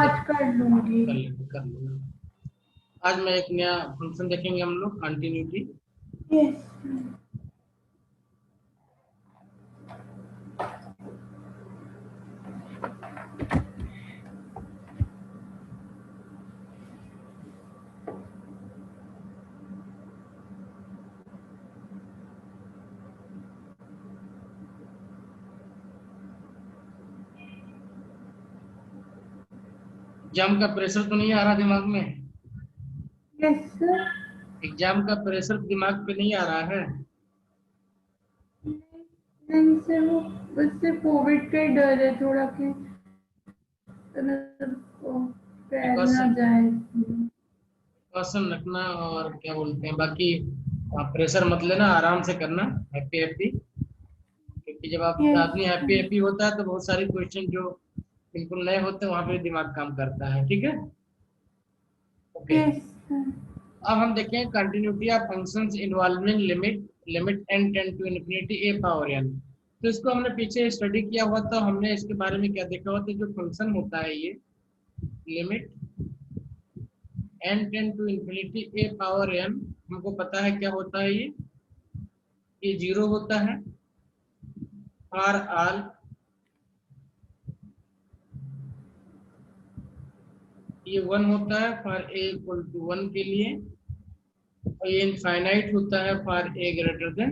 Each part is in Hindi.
आज कर लूंगी। कर लूंगा। आज मैं एक नया फंक्शन देखेंगे हम लोग, कंटिन्यूटी। यस। एग्जाम का प्रेशर तो नहीं आ रहा दिमाग में? Yes sir. एग्जाम का प्रेशर दिमाग पे नहीं आ रहा है? नहीं सर, वो बस से कोविड का ही डर है थोड़ा कि फैल ना जाए। क्वेश्चन रखना, और क्या बोलते हैं बाकी, प्रेशर मत लेना, आराम से करना, हैप्पी हैप्पी। क्योंकि जब आप यस। आदमी हैप्पी हैप्पी होता है तो बहुत सारे क्वेश्चन जो बिल्कुल नए होते हैं वहां पे दिमाग काम करता है। ठीक है, ओके। Yes sir. अब हम देखें continuity of functions involving limit, limit n tend to infinity a power n। तो इसको हमने पीछे स्टडी किया हुआ था, हमने इसके बारे में क्या देखा हुआ था। जो फंक्शन होता है ये limit n tend to infinity a power n, हमको पता है क्या होता है ये जीरो होता है फॉर ऑल, ये वन होता है for a equal to one के लिए, और ये इनफाइनाइट होता है for a greater than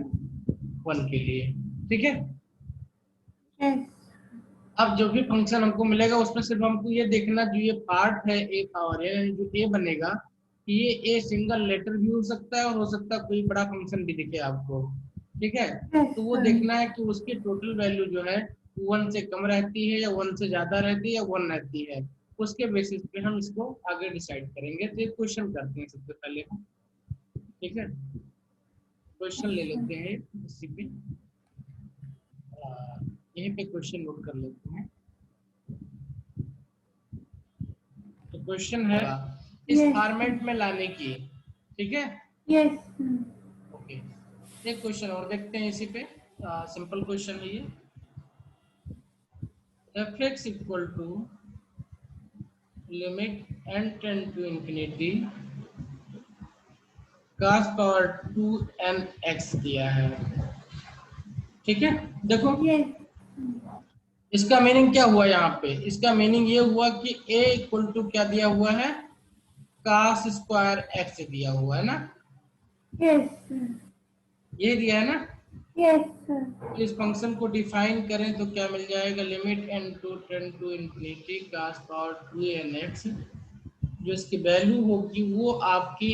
one के लिए। ठीक है, यस। अब जो भी फंक्शन हमको मिलेगा उसमें सिर्फ हमको ये देखना, जो ये पार्ट है ए पावर यानी जो ए बनेगा, ये ए सिंगल लेटर भी हो सकता है और हो सकता है कोई बड़ा फंक्शन भी दिखे आपको। ठीक है, तो वो देखना है कि उसकी टोटल वैल्यू जो है वन से कम रहती है या वन से ज्यादा रहती है या वन रहती है। उसके बेसिस पे हम इसको आगे डिसाइड करेंगे। तो एक क्वेश्चन करते हैं सबसे पहले हम। ठीक है, क्वेश्चन ले लेते हैं इसी पे, यहीं पे क्वेश्चन नोट कर लेते हैं। तो क्वेश्चन है इस फॉर्मेट में लाने की। ठीक है, यस। ओके। एक क्वेश्चन और देखते हैं इसी पे, सिंपल क्वेश्चन है ये। f(x) equal to limit n tend to infinity cos power 2nx दिया है। ठीक है, देखो इसका मीनिंग क्या हुआ यहाँ पे। इसका मीनिंग ये हुआ कि a इक्वल टू क्या दिया हुआ है, cos स्क्वायर x दिया हुआ है ना, यस। ये दिया है ना। यस। तो इस फंक्शन को डिफाइन करें तो क्या मिल जाएगा, limit n to tend to infinity cos power 2nx, जो इसकी वैल्यू होगी वो आपकी,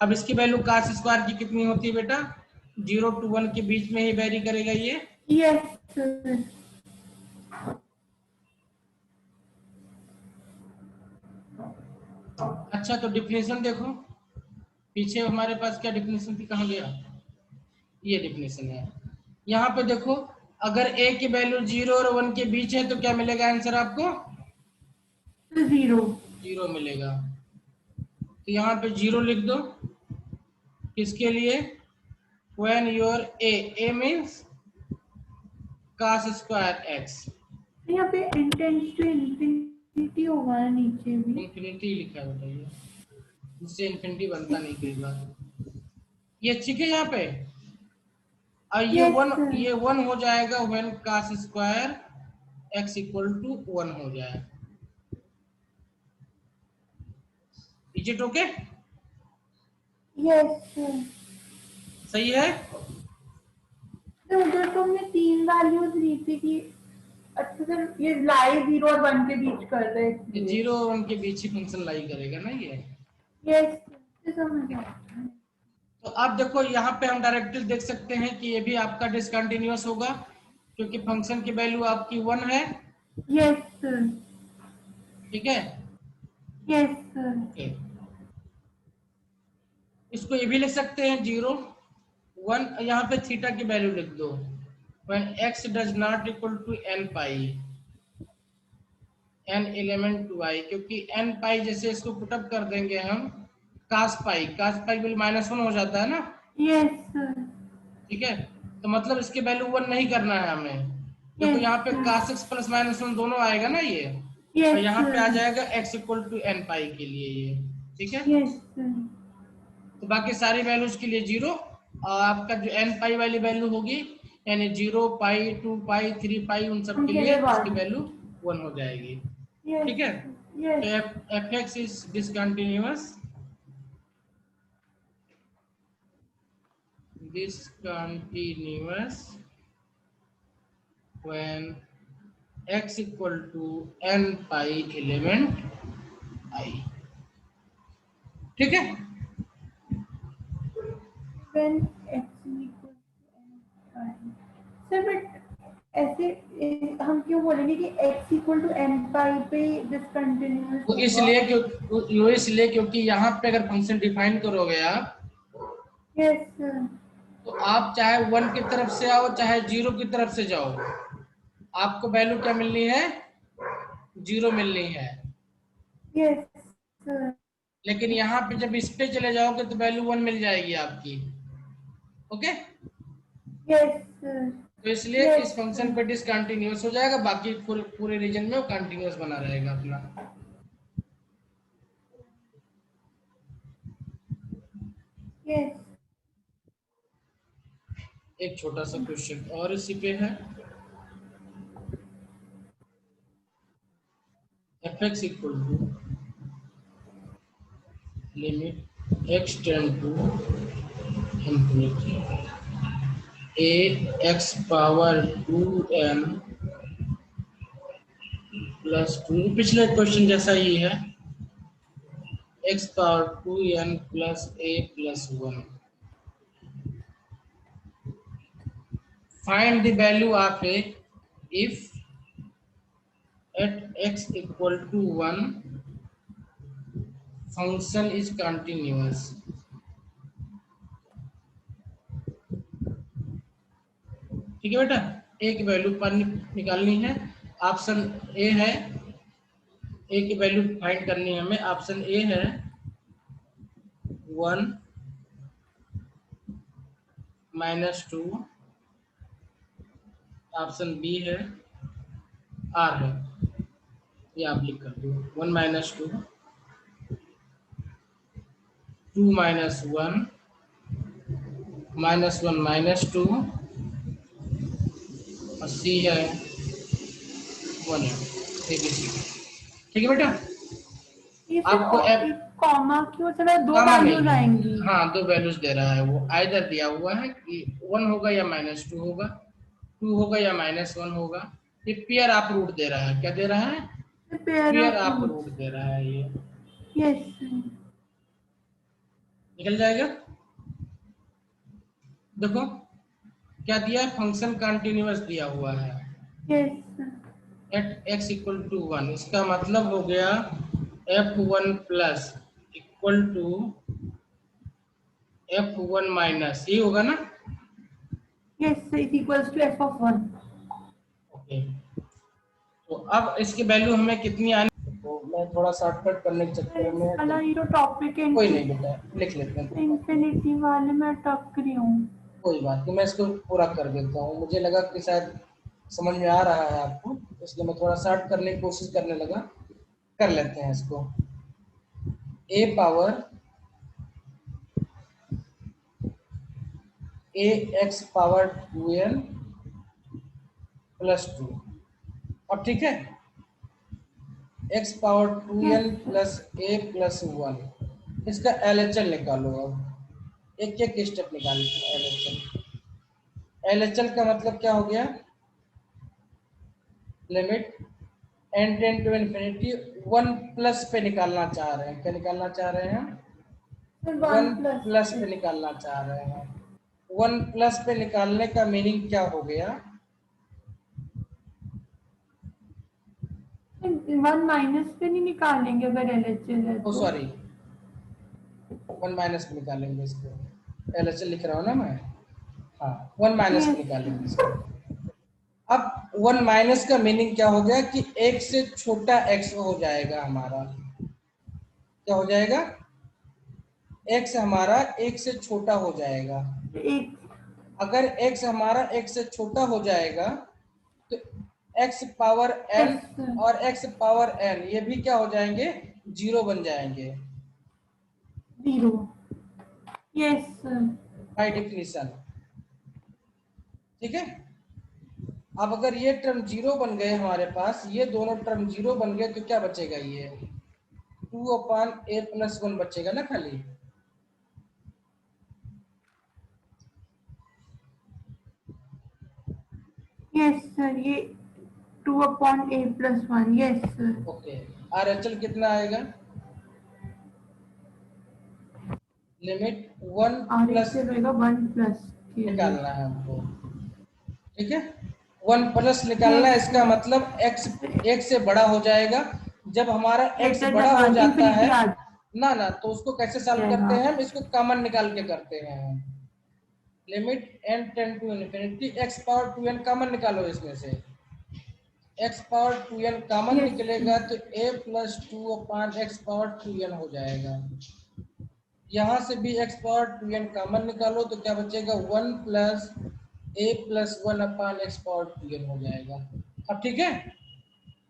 अब इसकी वैल्यू cos स्क्वायर की कितनी होती है बेटा, 0 to 1 के बीच में ही वेरी करेगा ये। यस। अच्छा, तो डिफिनेशन देखो, पीछे हमारे पास क्या डिफिनेशन थी, कहाँ गया, ये डिफिनेशन है। यहाँ पे देखो, अगर a की वैल्यू 0 और 1 के बीच है तो क्या मिलेगा आंसर आपको, 0। 0 मिलेगा। तो यहाँ पे 0 लिख दो, किसके लिए, when your a means cos square x, यहाँ पे इंटेंस टू इन्फिनिटी होगा ना नीचे भी। इंफिनिटी लिखा है बताइए, इससे इंफिनिटी बनता नहीं कई बार ये। ठीक है, यहाँ पे और ये वन हो जाएगा when cos square x equal to 1 हो जाए। Is it okay? यस। सही है। तो उधर तो हमने 3 वैल्यूज ली थी कि अच्छा सर ये लाइव 0 और 1 के बीच कर रहे हैं। 0 और 1 के बीच ही फंक्शन लाई करेगा ना ये। यस समझ गया। तो अब देखो यहाँ पे हम डायरेक्टली देख सकते हैं कि ये भी आपका डिसकंटिन्यूअस होगा क्योंकि फंक्शन की वैल्यू आपकी 1 है। यस। ठीक है, यस। ओके। इसको ये भी लिख सकते हैं 0 1, यहाँ पे थीटा की वैल्यू लिख दो, when x does not equal to n pi, n element to i, क्योंकि n पाई जैसे इसको पुटअप कर देंगे हम, cos पाई बिल -1 हो जाता है ना। यस। ठीक है, तो मतलब इसके वैल्यू 1 नहीं करना है हमें। देखो यहाँ पे cos x प्लस -1 दोनों आएगा ना ये। और यस यहाँ पे आ सर, जाएगा x इक्वल टू n पाई के लिए ये, ठीक है। यस सर, तो बाकी सारी वैल्यूज के लिए 0, और आपका जो n पाई वाली वैल्यू होगी यानी 0 पाई 2 पाई 3 पाई उन सब के उनके लिए लिए इसकी 1। वैल्यू 1 हो जाएगी, यस ठीक है। तो yes F x is discontinuous, when x equal to n pi element I, ठीक है। When x equal to n। Sir but ऐसे हम क्यों बोलेंगे कि x equal to n pi पे डिसकंटिन्यूअस वो होगा? इसलिए क्योंकि यहाँ पे अगर फंक्शन डिफाइन करोगे आप, यस सर, तो आप चाहे 1 की तरफ से आओ चाहे 0 की तरफ से जाओ, आपको वैल्यू क्या मिलनी है, 0 मिलनी है। यस सर, लेकिन यहाँ पे जब इस पे चले जाओगे तो वैल्यू 1 मिल जाएगी आपकी, ओके। यस सर, तो इसलिए यस इस फंक्शन सर, पे डिसकंटिन्यूअस हो जाएगा, बाकी पूरे पूरे रीजन में वो कंटिन्यूअस बना रहेगा अपना। यस। एक छोटा सा क्वेश्चन और इसी पे है, F x equal to limit X tend to infinity A X power 2n plus 2, पिछले क्वेश्चन जैसा ही है, X power 2n plus a plus 1, find the value of a if at x equal to 1 function is continuous। ठीक है बेटा, एक वैल्यू पर निकालनी है, ऑप्शन ए है, ए की वैल्यू फाइंड करनी है हमें। ऑप्शन ए है 1 -2, ऑप्शन बी है आर है, ये आप लिख कर दो, 1 -2, 2 -1, -1 -2, और सी है 1 है, ABC। ठीक है बेटा, ये आपको सिर्फ एफ एक कॉमा क्यों चला, दो गामा नहीं वैल्यूज है, आएंगी? हाँ 2 वैल्यूज दे रहा है वो, आइदर दिया हुआ है कि 1 होगा या -2 होगा, 2 होगा या -1 होगा। ये पेयर आप रूट दे रहा है, क्या दे रहा है, पेयर पेयर ऑफ आप रूट रूट्स। दे रहा है, ये यस निकल जाएगा। देखो क्या दिया, फंक्शन कंटिन्यूअस दिया हुआ है yes at x equal to 1, इसका मतलब हो गया f1 plus equal to f1 minus, ये होगा ना, yes is equals to f of 1। Okay. तो अब इसकी वैल्यू हमें कितनी आनी, तो मैं थोड़ा शॉर्टकट करने के चक्कर में, वाला ये जो टॉपिक है कोई नहीं बेटा लिख लेते हैं, कोई बात नहीं, इंफिनिटी वाले में अटक रही हूँ। कोई बात नहीं, मैं इसको पूरा कर देता हूँ, मुझे लगा कि शायद समझ में आ रहा है आपको, इसलिए मैं थोड़ा शॉर्ट करने की कोशिश करने लगा, कर लेते हैं इसको। a power a x power 2n plus 2, अब ठीक है, x power 2n plus a plus 1, इसका LHL निकालो। अब एक एक स्टेप निकालते हैं LHL। LHL का मतलब क्या हो गया, limit n tend to infinity 1 plus पे निकालना चाह रहे हैं, क्या निकालना चाह रहे हैं, 1 प्लस पे निकालना चाह रहे हैं। 1 प्लस पे निकालने का मीनिंग क्या हो गया, 1 माइनस पे नहीं निकालेंगे अगर LHL है ओ तो? सॉरी 1 माइनस पे निकालेंगे इसको, LHL लिख रहा हूँ ना मैं, हाँ 1 माइनस पे निकालेंगे इसको। अब 1 माइनस का मीनिंग क्या हो गया कि एक से छोटा x हो जाएगा हमारा, क्या हो जाएगा, x हमारा एक से छोटा हो जाएगा। एक अगर x हमारा एक से छोटा हो जाएगा तो x power n Yes, sir. और x पावर n ये भी क्या हो जाएंगे, 0 बन जाएंगे 0. Yes, sir. By definition. ठीक है, अब अगर ये टर्म 0 बन गए हमारे पास, ये दोनों टर्म 0 बन गए तो क्या बचेगा, ये 2/a+1 बचेगा ना खाली। Yes, sir. ये 2/a+1. Yes, sir. ओके, और एचएल कितना आएगा, लिमिट 1 और प्लस इससे रहेगा 1+. निकालना है हमको। ठीक है, 1 प्लस निकालना है, Yes, इसका sir. मतलब x 1 से बड़ा हो जाएगा। जब हमारा x Greater बड़ा than हो 1, जाता है infinity आ ना ना, तो उसको कैसे सॉल्व करते जाएगा. हैं हम, इसको कॉमन निकाल के करते हैं हम। Limit n tend to infinity x power 2n common निकालो, इसमें से x power 2n common Yes, निकलेगा तो a+2/x पावर 2n हो जाएगा। यहाँ से भी x पावर 2n कॉमन निकालो तो क्या बचेगा, 1 + a+1/x पावर 2n हो जाएगा। अब ठीक है,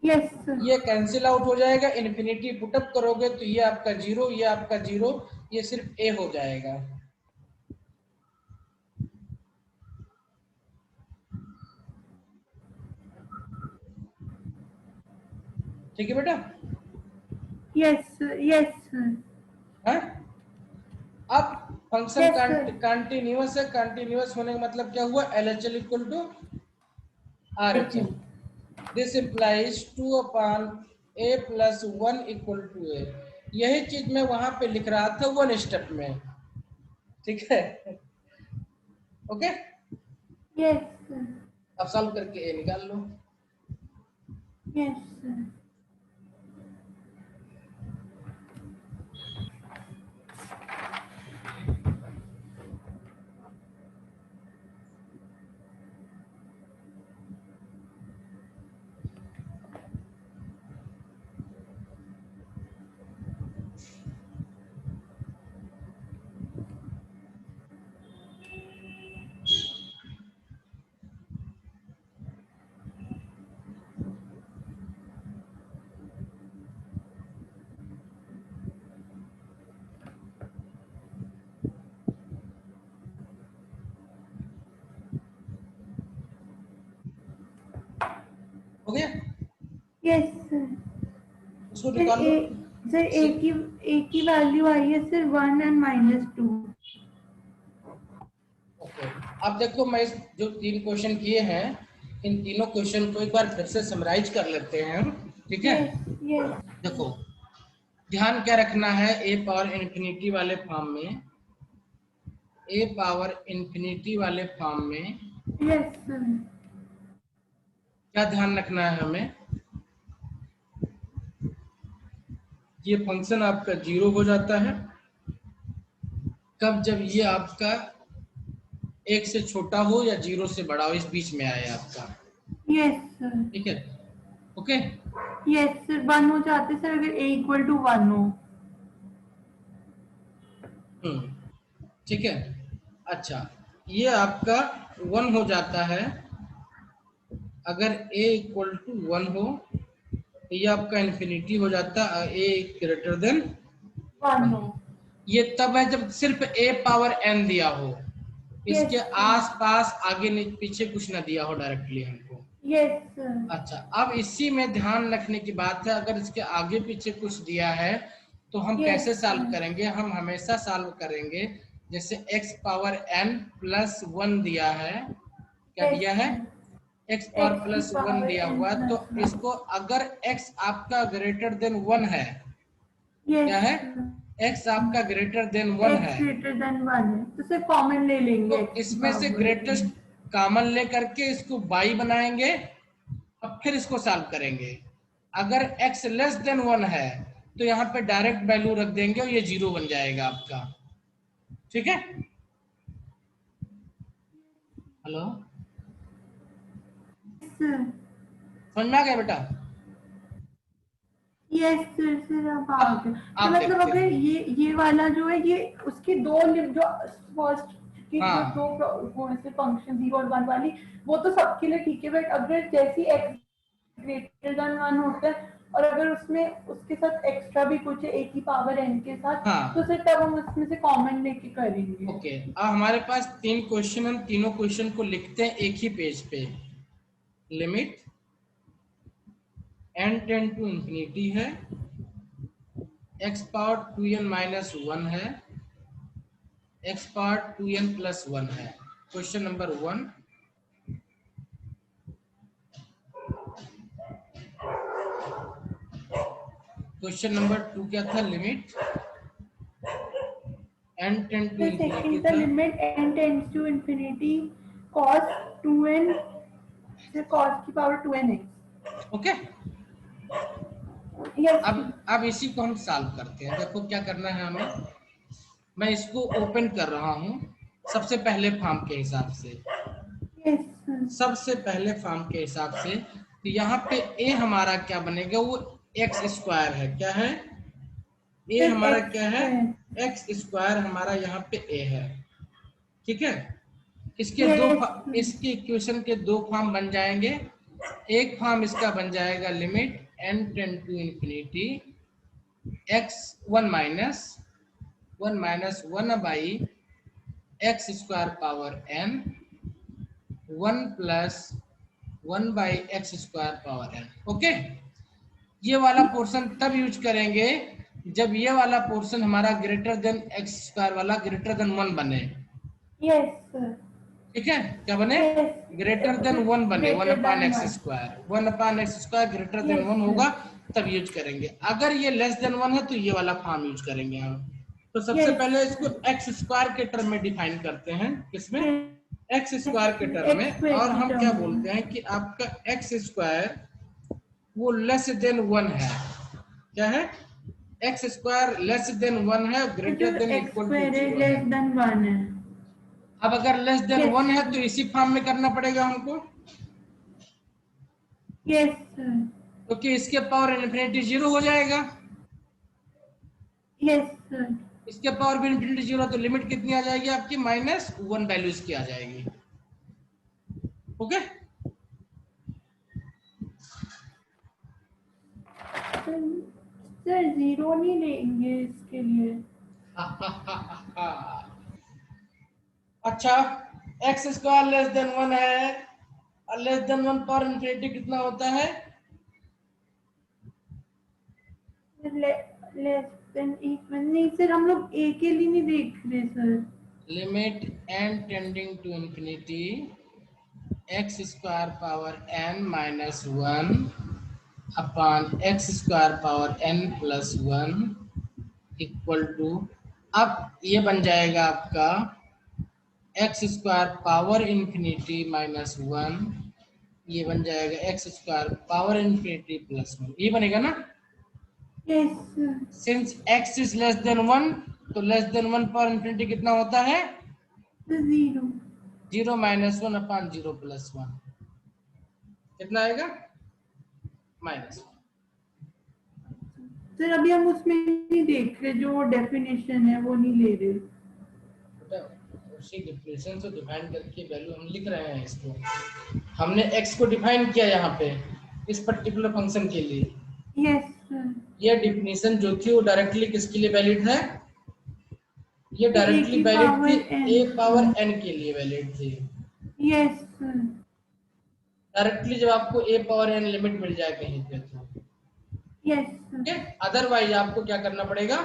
yes, sir. ये कैंसिल आउट हो जाएगा, इन्फिनिटी पुटअप करोगे तो ये आपका 0, ये आपका 0, ये सिर्फ a हो जाएगा। ठीक है बेटा, Yes, sir. Yes, sir. हाँ? अब फंक्शन Yes, sir. कंटिन्यूअस है, कंटिन्यूअस होने का मतलब क्या हुआ, LHL = RHL। This implies 2/a+1 = a। यही चीज मैं वहां पे लिख रहा था 1 स्टेप में। ठीक है, ओके, Yes, sir. अब सॉल्व करके a निकाल लो। Yes, sir. हो गया, Yes, sir. उसको सर निकाल लो। ए की वैल्यू आई है सर 1 and -2. ओके, अब देखो मैं जो 3 क्वेश्चन किए हैं, इन तीनों क्वेश्चन को एक बार फिर से समराइज कर लेते हैं हम। ठीक है, Yes, yes, देखो ध्यान क्या रखना है, ए पावर इन्फिनिटी वाले फॉर्म में, ए पावर इन्फिनिटी वाले फॉर्म में yes, sir. क्या ध्यान रखना है हमें, ये फंक्शन आपका 0 हो जाता है कब, जब ये आपका 1 से छोटा हो या 0 से बड़ा हो, इस बीच में आए आपका। Yes, sir. ठीक है, ओके, Yes, sir. 1 हो जाते सर अगर a = 1 हो. ठीक है, अच्छा ये आपका 1 हो जाता है अगर a = 1 हो, तो ये आपका इन्फिनिटी हो जाता है a > 1 1। हो. ये तब है जब सिर्फ a पावर n दिया हो, इसके Yes, sir. आस पास आगे पीछे कुछ ना दिया हो डायरेक्टली हमको। Yes, sir. अच्छा, अब इसी में ध्यान रखने की बात है, अगर इसके आगे पीछे कुछ दिया है तो हम Yes, कैसे सॉल्व sir. करेंगे, हम हमेशा सॉल्व करेंगे जैसे x पावर n +1 दिया है, क्या Yes, दिया है, sir. x पावर X की +1 power दिया n हुआ, तो + 1. इसको अगर x आपका > 1 है, Yes, क्या है, sir. x आपका > 1 X है, > 1 है तो सर कॉमन ले लेंगे तो x की इसमें से power ग्रेटेस्ट n. कॉमन लेकर के इसको y बनाएंगे, अब फिर इसको सॉल्व करेंगे। अगर x < 1 है तो यहाँ पे डायरेक्ट वैल्यू रख देंगे और ये 0 बन जाएगा आपका। ठीक है, हेलो, Sir. समझ में आ गया बेटा। यस सर सर अब आ अब गया। तो आप मतलब देखते अगर हैं, ये वाला जो है ये उसकी जो फर्स्ट की जो हाँ दो वो ऐसे फंक्शन 0 और 1 वाली वो तो सबके लिए ठीक है, बट अगर जैसी x ग्रेटर देन 1 होता है, और अगर उसमें उसके साथ एक्स्ट्रा भी कुछ है a की पावर n के साथ, हाँ। तो फिर तब हम उसमें से कॉमन लेके करेंगे। ओके, अब हमारे पास 3 क्वेश्चन, हम तीनों क्वेश्चन को लिखते हैं एक ही पेज पे। Limit n tend to infinity है, x पावर 2n माइनस 1 है, x पावर 2n प्लस 1 है। Question number 1। क्वेश्चन नंबर 2 क्या था? Limit n tend to The infinity second, the था। limit n tends to infinity cos 2n से cos की पावर 2nx। ओके, Yes, अब इसी को हम सॉल्व करते हैं। देखो क्या करना है हमें। मैं इसको ओपन कर रहा हूँ सबसे पहले फॉर्म के हिसाब से। yes, सबसे पहले फॉर्म के हिसाब से तो यहाँ पे a हमारा क्या बनेगा? वो एक्स स्क्वायर है। क्या है? a Yes, हमारा x क्या है? square। एक्स स्क्वायर हमारा यहाँ पे a है। ठीक है, इसके Yes, इसके इक्वेशन के 2 फॉर्म बन जाएंगे। एक फॉर्म इसका बन जाएगा limit n tend to infinity x 1 minus 1 by X square power n 1 plus 1 by X square power n। Okay, ये वाला पोर्शन तब यूज करेंगे जब ये वाला पोर्शन हमारा ग्रेटर देन एक्स स्क्वायर वाला ग्रेटर देन 1 बने। yes, sir। ठीक है, क्या बने? Yes, ग्रेटर देन 1 बने। 1 greater upon than x 1। Square, 1 upon x square greater than Yes, 1 sir। होगा तब यूज करेंगे। अगर ये लेस देन 1 है तो ये वाला फॉर्म यूज करेंगे हम। तो सबसे Yes, पहले इसको sir। एक्स स्क्वायर के टर्म में डिफाइन करते हैं। किसमें? एक्स Yes, स्क्वायर के टर्म x में। square और की हम क्या term बोलते में। हैं कि आपका एक्स स्क्वायर वो लेस देन 1 है। क्या है? एक्स स्क्वायर लेस देन 1 है, तो जो greater than x equal to square है 0 है। less than 1 है। अब अगर लेस देन Yes, 1 है तो इसी फॉर्म में करना पड़ेगा हमको, yes, sir। क्योंकि इसके पावर इन्फिनिटी 0 हो जाएगा। Yes, sir। इसके पावर भी इन्फिनिटी 0, तो लिमिट कितनी आ जाएगी आपकी? माइनस 1 वैल्यू इसकी आ जाएगी। ओके, सर 0 नहीं लेंगे इसके लिए। अच्छा, एक्स स्क्वायर लेस देन 1 है, और लेस देन 1 पावर इन्फिनिटी कितना होता है? लेस देन इक्वल नहीं सर, हम लोग a के लिए नहीं देख रहे sir. Limit n tending to infinity X square power n minus 1 upon X square power n plus 1 equal to, अब ये बन जाएगा आपका X square power infinity minus 1, ये बन जाएगा X square power infinity plus 1। ये बनेगा ना? Yes sir. Since x is less than 1, तो लेस देन 1 पावर इंफिनिटी कितना होता है? 0। 0 माइनस 1 अपॉन 0 प्लस 1 कितना आएगा? माइनस। सर अभी हम उसमें नहीं देख रहे, जो डेफिनेशन है वो नहीं ले रहे। उसी डिफिनेशन से डिफाइन करके वैल्यू हम लिख रहे हैं। इसको हमने x को डिफाइन किया यहाँ पे इस पर्टिकुलर फंक्शन के लिए। Yes sir. ये डिफिनेशन जो थी वो डायरेक्टली किसके लिए वैलिड है? ये a डायरेक्टली की वैलिड थी power n। a power n के लिए वैलिड थी। Yes sir. डायरेक्टली जब आपको a पावर n लिमिट मिल जाए कहीं पे तो यस ठीक है, सर। अदरवाइज आपको क्या करना पड़ेगा?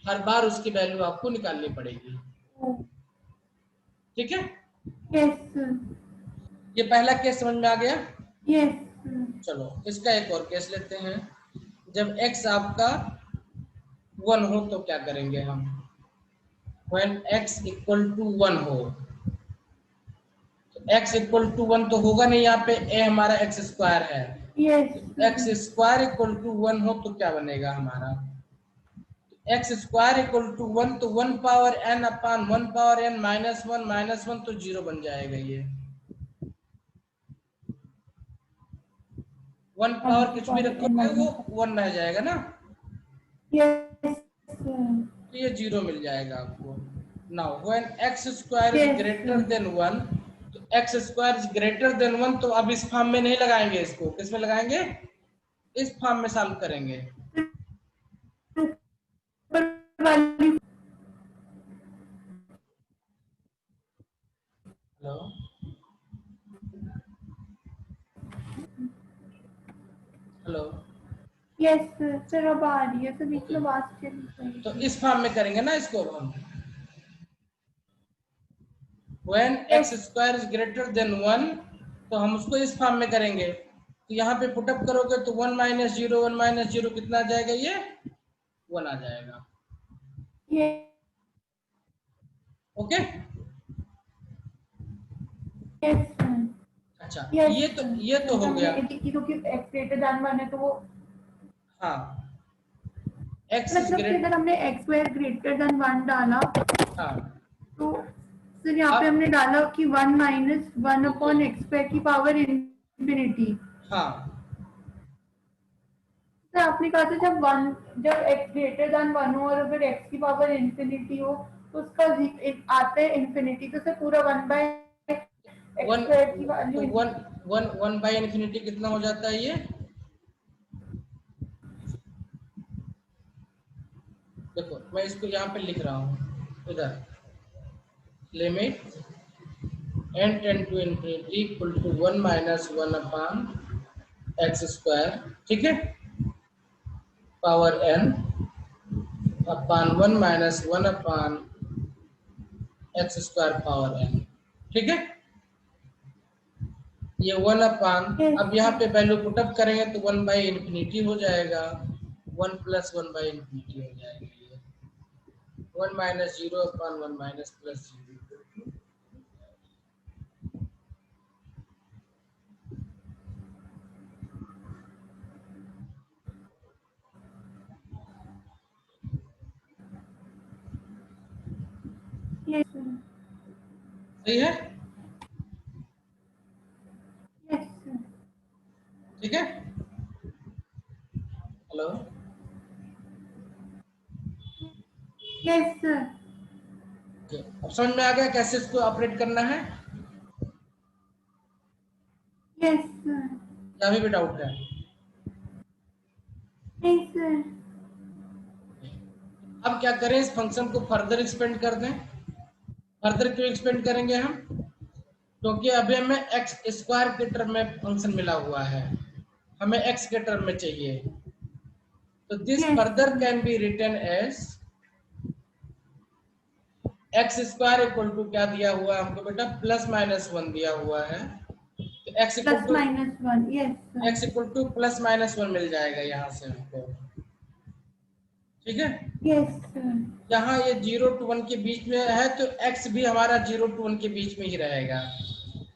हर बार उसकी वैल्यू आपको निकालनी पड़ेगी। ठीक है, यस सर। ये पहला केस समझ में आ गया। Yes sir. चलो इसका एक और केस लेते हैं। जब x आपका 1 हो तो क्या करेंगे हम? when x इक्वल टू 1 हो, तो x इक्वल टू 1 तो होगा नहीं, यहाँ पे a हमारा एक्स स्क्वायर है। Yes X sir. Square equal to 1 हो तो क्या बनेगा हमारा? एक्स स्क्वायर इक्वल टू 1, तो 1 पावर n अपान 1 पावर n माइनस 1 तो 0 बन जाएगा। ये 1 पावर कुछ भी रखोगे वो 1 रह जाएगा ना, यस सर। तो ये 0 मिल जाएगा आपको। Now when X square is Yes, greater sir। Than 1, तो X square is greater than 1, तो अब इस फॉर्म में नहीं लगाएंगे, इसको किस में लगाएंगे, इस फॉर्म में सॉल्व करेंगे। ऊपर वाली हेलो हेलो, यस सर अब आ रही है, तो बीच में ओके, बात चली गई तो थी। इस फॉर्म में करेंगे ना इसको हम, when x yes square is greater than 1, तो हम उसको इस फॉर्म में करेंगे। तो यहाँ पे पुटअप करोगे तो 1 माइनस जीरो, 1 माइनस जीरो कितना आ जाएगा, ये 1 आ जाएगा। ये ओके, यस सर अच्छा यस ये तो हो गया। क्योंकि एक्स ग्रेटर देन 1 है तो वो हाँ, x इज मतलब कि ग्रेट, अगर हमने एक्स स्क्वायर ग्रेटर देन 1 डाला हाँ तो सर यहाँ पे अब हमने डाला कि 1 minus 1 okay, upon X square की पावर इंफिनिटी। हाँ सर आपने कहा था जब एक्स ग्रेटर देन 1 हो और अगर एक्स की पावर इंफिनिटी हो तो उसका आता है इंफिनिटी, तो सर पूरा 1 बाय एक्स वन, स्क्वायर की तो value. One one one by infinity कितना हो जाता है ये, देखो मैं इसको यहाँ पे लिख रहा हूँ, इधर limit n tend to infinity equal to 1 minus 1 upon X square, ठीक है, power n upon 1 minus 1 upon X square power n, ठीक है। ये 1 अपॉन, अब यहाँ पे वैल्यू पुटअप करेंगे तो 1 बाई इन्फिनिटी हो जाएगा, 1 प्लस 1 बाई इन्फिनिटी हो जाएगा, ये 1 minus zero upon 1 minus plus zero. Yes sir सही है, यस सर ठीक है। हेलो, यस सर ओके, अब समझ में आ गया कैसे इसको ऑपरेट करना है, यस सर या अभी भी डाउट है। नहीं सर अब क्या करें, इस फंक्शन को फर्दर एक्सपेंड कर दें। फर्दर क्यों एक्सपेंड करेंगे हम, क्योंकि अभी हमें एक्स स्क्वायर के टर्म में फंक्शन मिला हुआ है, हमें एक्स के टर्म में चाहिए, तो this yes further can be written as X square equal to क्या दिया हुआ है हमको बेटा, प्लस माइनस 1 दिया हुआ है, तो x equal plus two minus 1 yes sir x equal two plus minus 1 मिल जाएगा यहाँ से हमको, ठीक है। यस सर यहाँ ये 0 to 1 के बीच में है तो x भी हमारा 0 to 1 के बीच में ही रहेगा,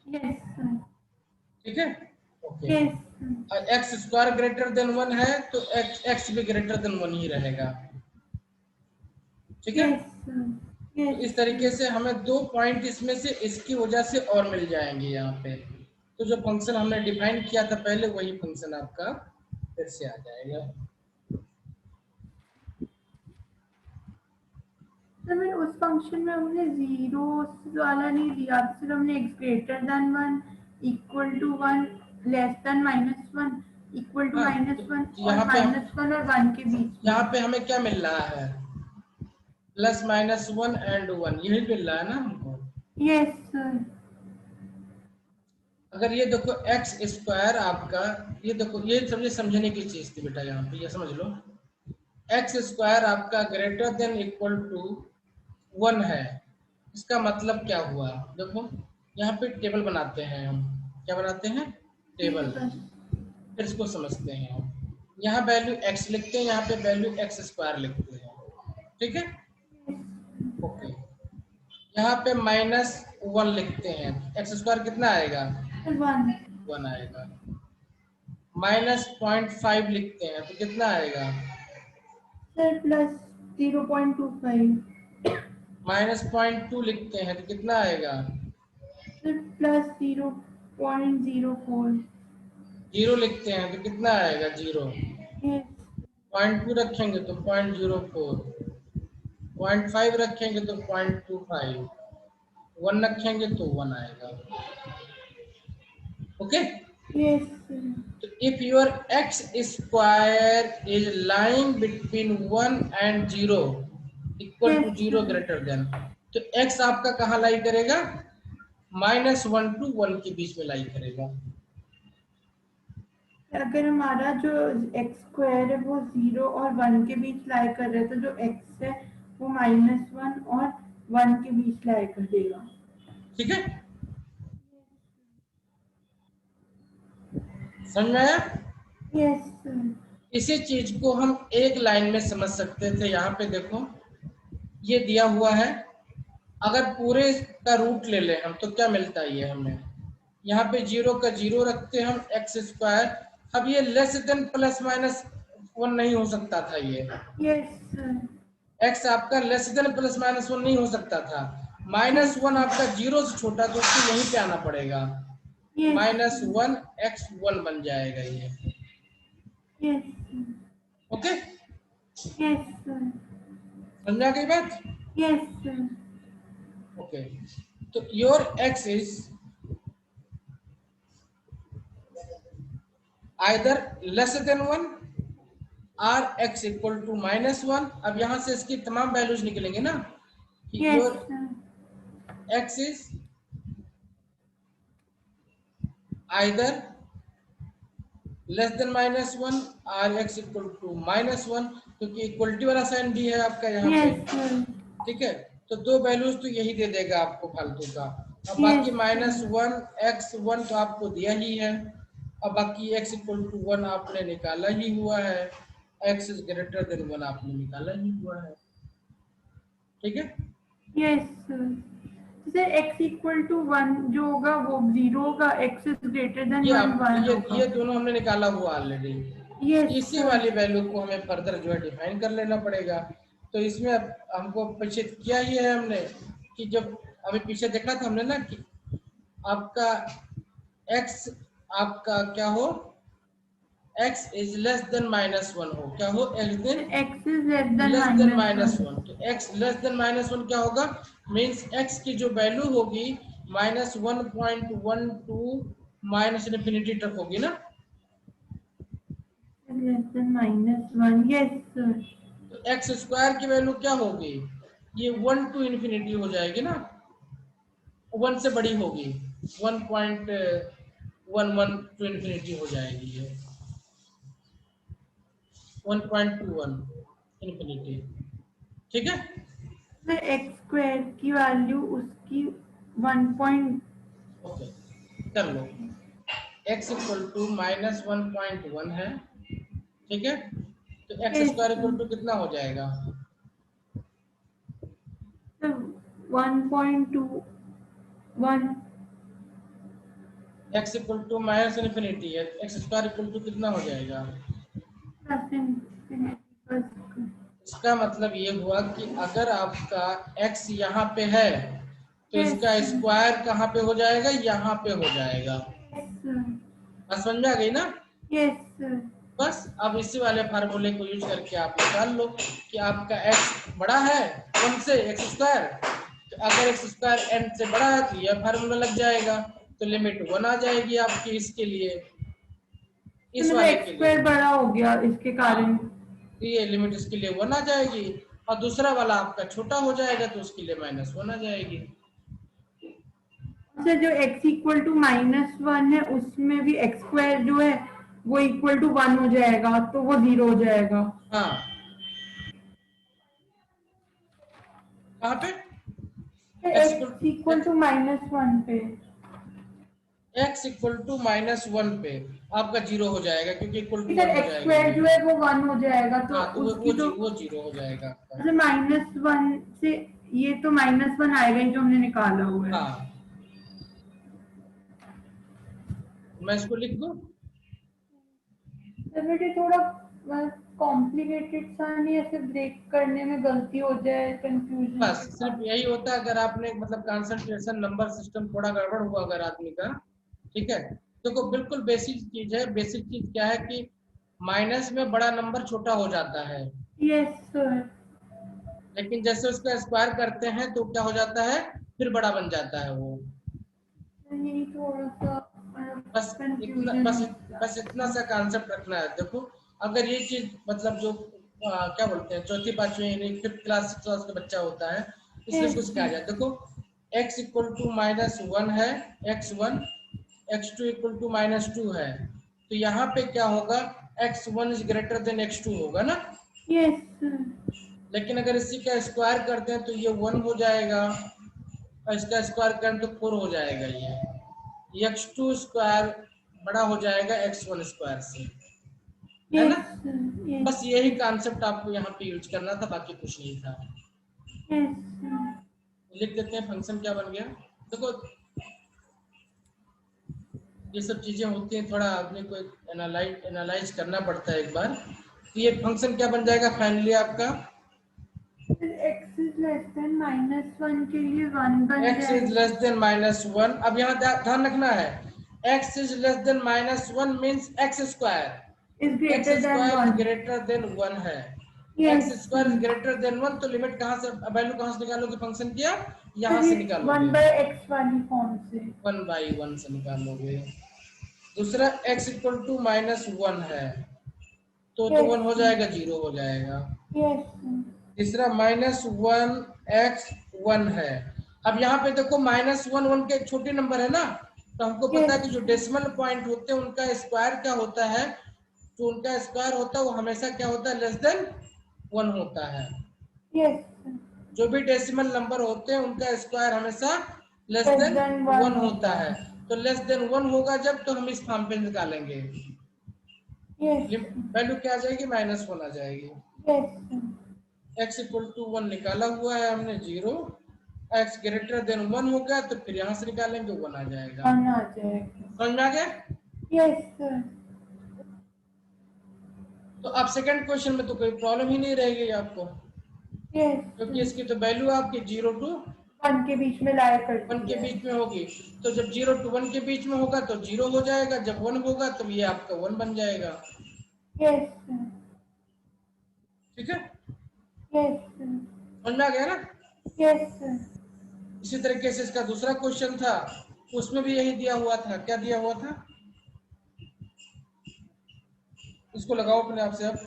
यस सर ठीक है, ओके। यस सर और एक्स स्क्वायर ग्रेटर देन 1 है तो एक्स भी ग्रेटर देन 1 ही रहेगा, ठीक है। यस सर तो इस तरीके से हमें 2 पॉइंट इसमें से इसकी वजह से और मिल जाएंगे यहाँ पे, तो जो फंक्शन हमने डिफाइन किया था पहले वही फंक्शन आपका फिर से आ जाएगा। सर मैं उस फंक्शन में हमने जीरो वाला नहीं दिया, सिर्फ हमने X greater than 1 equal to 1 less than minus 1 equal to हाँ, माइनस 1 तो और यहाँ पे माइनस 1 और 1 के बीच यहाँ में। पे हमें क्या मिल रहा है, प्लस माइनस 1 एंड 1 यही मिल रहा है ना हमको। यस सर अगर ये देखो एक्स स्क्वायर आपका, ये देखो ये समझे, समझने की चीज थी बेटा, यहाँ पे ये समझ लो, एक्स स्क्वायर आपका ग्रेटर देन इक्वल टू 1 है, इसका मतलब क्या हुआ, देखो यहाँ पे टेबल बनाते हैं हम, क्या बनाते हैं, टेबल, फिर इसको समझते हैं हम। यहाँ वैल्यू x लिखते हैं, यहाँ पे वैल्यू एक्स स्क्वायर लिखते हैं, ठीक है, ओके। यहाँ पे माइनस 1 लिखते हैं, एक्स स्क्वायर कितना आएगा, 1 1 आएगा। माइनस 0.5 लिखते हैं तो कितना आएगा, सर प्लस 0.25 माइनस 0.2 लिखते हैं तो कितना आएगा, सर प्लस 0.04 जीरो लिखते हैं तो कितना आएगा, जीरो। यस 0.2 रखेंगे तो 0.04, 0.5 रखेंगे तो 0.25, 1 रखेंगे तो 1 आएगा, ओके। Yes, sir. तो if your X square is lying between 1 and 0 equal to Yes, 0 sir. Greater than, तो एक्स आपका कहाँ लाई करेगा? -1 to 1 के बीच में लाई करेगा। अगर हमारा जो एक्स स्क्वायर है वो 0 और 1 के बीच लाई कर रहा है तो जो एक्स है वो -1 और 1 के बीच लाई कर देगा। ठीक है, समझ में आया? Yes sir. इसी चीज को हम एक लाइन में समझ सकते थे। यहाँ पे देखो ये दिया हुआ है, अगर पूरे का रूट ले लें हम तो क्या मिलता है ये हमें? यहाँ पे 0 का 0 रखते हैं हम, एक्स स्क्वायर। अब ये लेस देन प्लस माइनस 1 नहीं हो सकता था ये। Yes sir. एक्स आपका लेस देन प्लस माइनस 1 नहीं हो सकता था। -1 आपका 0 से छोटा, तो उसको यहीं पे आना पड़ेगा। यस -1 x1 बन जाएगा ये। Yes okay, yes sir. समझा गई बात? Yes sir. ओके, तो your x is either less than 1 और x इक्वल टू -1। अब यहां से इसकी तमाम वैल्यूज निकलेंगे ना कि yes your sir. x is either less than -1 और x इक्वल टू -1, क्योंकि इक्वलिटी वाला साइन भी है आपका यहाँ पे। Yes sir. ठीक है, तो दो वैल्यूज तो यही दे देगा आपको फालतू का। अब बाकी Yes, -1 x1 तो आपको दिया ही है, अब बाकी x इक्वल टू 1 आपने निकाला ही हुआ है, x इज ग्रेटर देन 1 आपने निकाला ही हुआ है। ठीक है, yes sir. Sir x equal to 1 जो होगा वो 0 होगा, x इज ग्रेटर देन ये 1 आप 1 होगा। ये दोनों हमने निकाला हुआ ऑलरेडी। यस इसी सर। वाली वैल्यू को हमें फर्दर जो है डिफाइन कर लेना पड़ेगा। तो इसमें अब हमको पीछे किया ही है हमने कि जब अभी पीछे देखा था हमने ना कि आपका x आपका क्या हो, x इज लेस देन -1 हो, क्या हो, x is less less than than -1। -1। तो x लेस देन -1 क्या होगा? मींस x की जो वैल्यू होगी -1.12 माइनस इन्फिनिटी तक होगी ना। Less than -1। Yes sir. तो एक्स स्क्वायर की वैल्यू क्या होगी? ये 1 टू इन्फिनिटी हो जाएगी ना, 1 से बड़ी होगी, 1.11 टू इन्फिनिटी हो जाएगी ये, 1.21 इन्फिनिटी। ठीक है, सर x स्क्वायर की वैल्यू उसकी 1 पॉइंट। ओके, कर लो। x इक्वल टू -1.1 है, ठीक है, तो X yes square equal sir. To कितना हो जाएगा? 1.21। x इक्वल टू माइनस इन्फिनिटी है, एक्स स्क्वायर इक्वल टू कितना हो जाएगा? इसका मतलब ये हुआ कि अगर आपका x यहाँ पे है तो यस इसका सर। स्क्वायर कहाँ पे हो जाएगा? यहाँ पे हो जाएगा। Yes sir. बात समझ में आ गई ना? Yes sir. बस अब इसी वाले फार्मूले को यूज करके आप निकाल लो कि आपका x बड़ा है 1 से, एक्स स्क्वायर, तो अगर एक्स स्क्वायर n से बड़ा है तो यह फार्मूला लग जाएगा, तो लिमिट 1 आ जाएगी आपकी इसके लिए, इस मतलब वाले एक्स के लिए। स्क्वायर बड़ा हो गया इसके कारण। हाँ, तो ये लिमिट इसके लिए 1 आ जाएगी, और दूसरा वाला आपका छोटा हो जाएगा तो उसके लिए -1 आ जाएगी। अच्छा, जो x इक्वल टू -1 है उसमें भी एक्स स्क्वायर जो है वो इक्वल टू 1 हो जाएगा तो वो 0 हो जाएगा। हाँ, कहाँ पे? x इक्वल टू -1 पे। x इक्वल टू -1 पे आपका 0 हो जाएगा, क्योंकि इक्वल टू इधर 1 हो एक्स जाएगा स्क्वायर ये। जो है वो 1 हो जाएगा तो हाँ, तो उसकी तो वो 0 हो जाएगा आपका। अच्छा -1 से ये तो -1 आएगा ही जो हमने निकाला हुआ है। हाँ, मैं इसको लिख दूं? तो बेटे थोड़ा कॉम्प्लिकेटेड सा नहीं, ऐसे ब्रेक करने में गलती हो जाए, कंफ्यूजन बस के सिर्फ साथ। यही होता है, अगर आपने मतलब कंसंट्रेशन नंबर सिस्टम थोड़ा गड़बड़ हुआ अगर आदमी का, ठीक है, देखो बिल्कुल बेसिक चीज है। बेसिक चीज क्या है कि माइनस में बड़ा नंबर छोटा हो जाता है, यस सर। लेकिन जैसे उसका स्क्वायर करते हैं तो क्या हो जाता है, फिर बड़ा बन जाता है वो। यही थोड़ा सा बस इतना सा कॉन्सेप्ट रखना है। देखो अगर ये चीज मतलब जो क्या बोलते हैं चौथी पांचवी यानी 5th क्लास 6th क्लास का बच्चा होता है, इसलिए कुछ कहा जाए। देखो x इक्वल टू -1 है, x1 x2 इक्वल टू -2 है, तो यहाँ पे क्या होगा, x1 is greater then x2 होगा ना। यस लेकिन अगर इसी का स्क्वायर करते हैं तो ये 1 हो जाएगा, और इसका स्क्वायर करें तो 4 हो जाएगा। ये x2 स्क्वायर बड़ा हो जाएगा x1 स्क्वायर से, है ना। बस यही कॉन्सेप्ट आपको यहाँ पे यूज करना था, बाकी कुछ नहीं था। लिख देते हैं फंक्शन क्या बन गया। देखो ये सब चीजें होती हैं, थोड़ा आदमी को एनालाइज करना पड़ता है एक बार। तो ये फंक्शन क्या बन जाएगा फाइनली आपका, x इज लेस देन -1 के लिए 1 बन x इज लेस देन -1। अब यहाँ ध्यान रखना है, x is less than -1 means x square is greater than 1। Greater than 1 है। x square is greater than 1, तो लिमिट कहाँ से, वैल्यू कहाँ से निकालोगे फंक्शन किया, यहाँ से निकालोगे 1/x वाली फॉर्म से, 1/1 से निकालोगे। दूसरा x इक्वल टू -1 है, तो 1 हो जाएगा, 0 हो जाएगा। तीसरा -1x1 है। अब यहाँ पे देखो -1 के छोटे नंबर है ना, तो हमको पता है कि जो डेसिमल पॉइंट होते हैं उनका स्क्वायर क्या होता है, जो उनका स्क्वायर होता है वो हमेशा क्या होता है, लेस देन 1 होता है। जो भी डेसिमल नंबर होते हैं उनका स्क्वायर हमेशा लेस देन 1 होता है। तो लेस देन 1 होगा जब, तो हम इस फॉर्म पे निकालेंगे, वैल्यू क्या आ जाएगी, -1 आ जाएगी। x इक्वल टू 1 निकाला हुआ है हमने, 0। x ग्रेटर देन 1 होगा तो फिर यहाँ से निकालेंगे 1 आ जाएगा। समझ में आ गया? Yes sir. तो अब सेकंड क्वेश्चन में तो कोई प्रॉब्लम ही नहीं रहेगी आपको, क्योंकि इसकी तो वैल्यू आपकी 0 to 1 के बीच में लाया करती 1 के बीच में होगी। तो जब 0 to 1 के बीच में होगा तो 0 हो जाएगा, जब 1 होगा तो ये आपका 1 बन जाएगा। यस ठीक है, यस समझ में आ गया ना? Yes sir. इसी तरीके से इसका दूसरा क्वेश्चन था, उसमें भी यही दिया हुआ था। क्या दिया हुआ था, इसको लगाओ अपने आप से। अब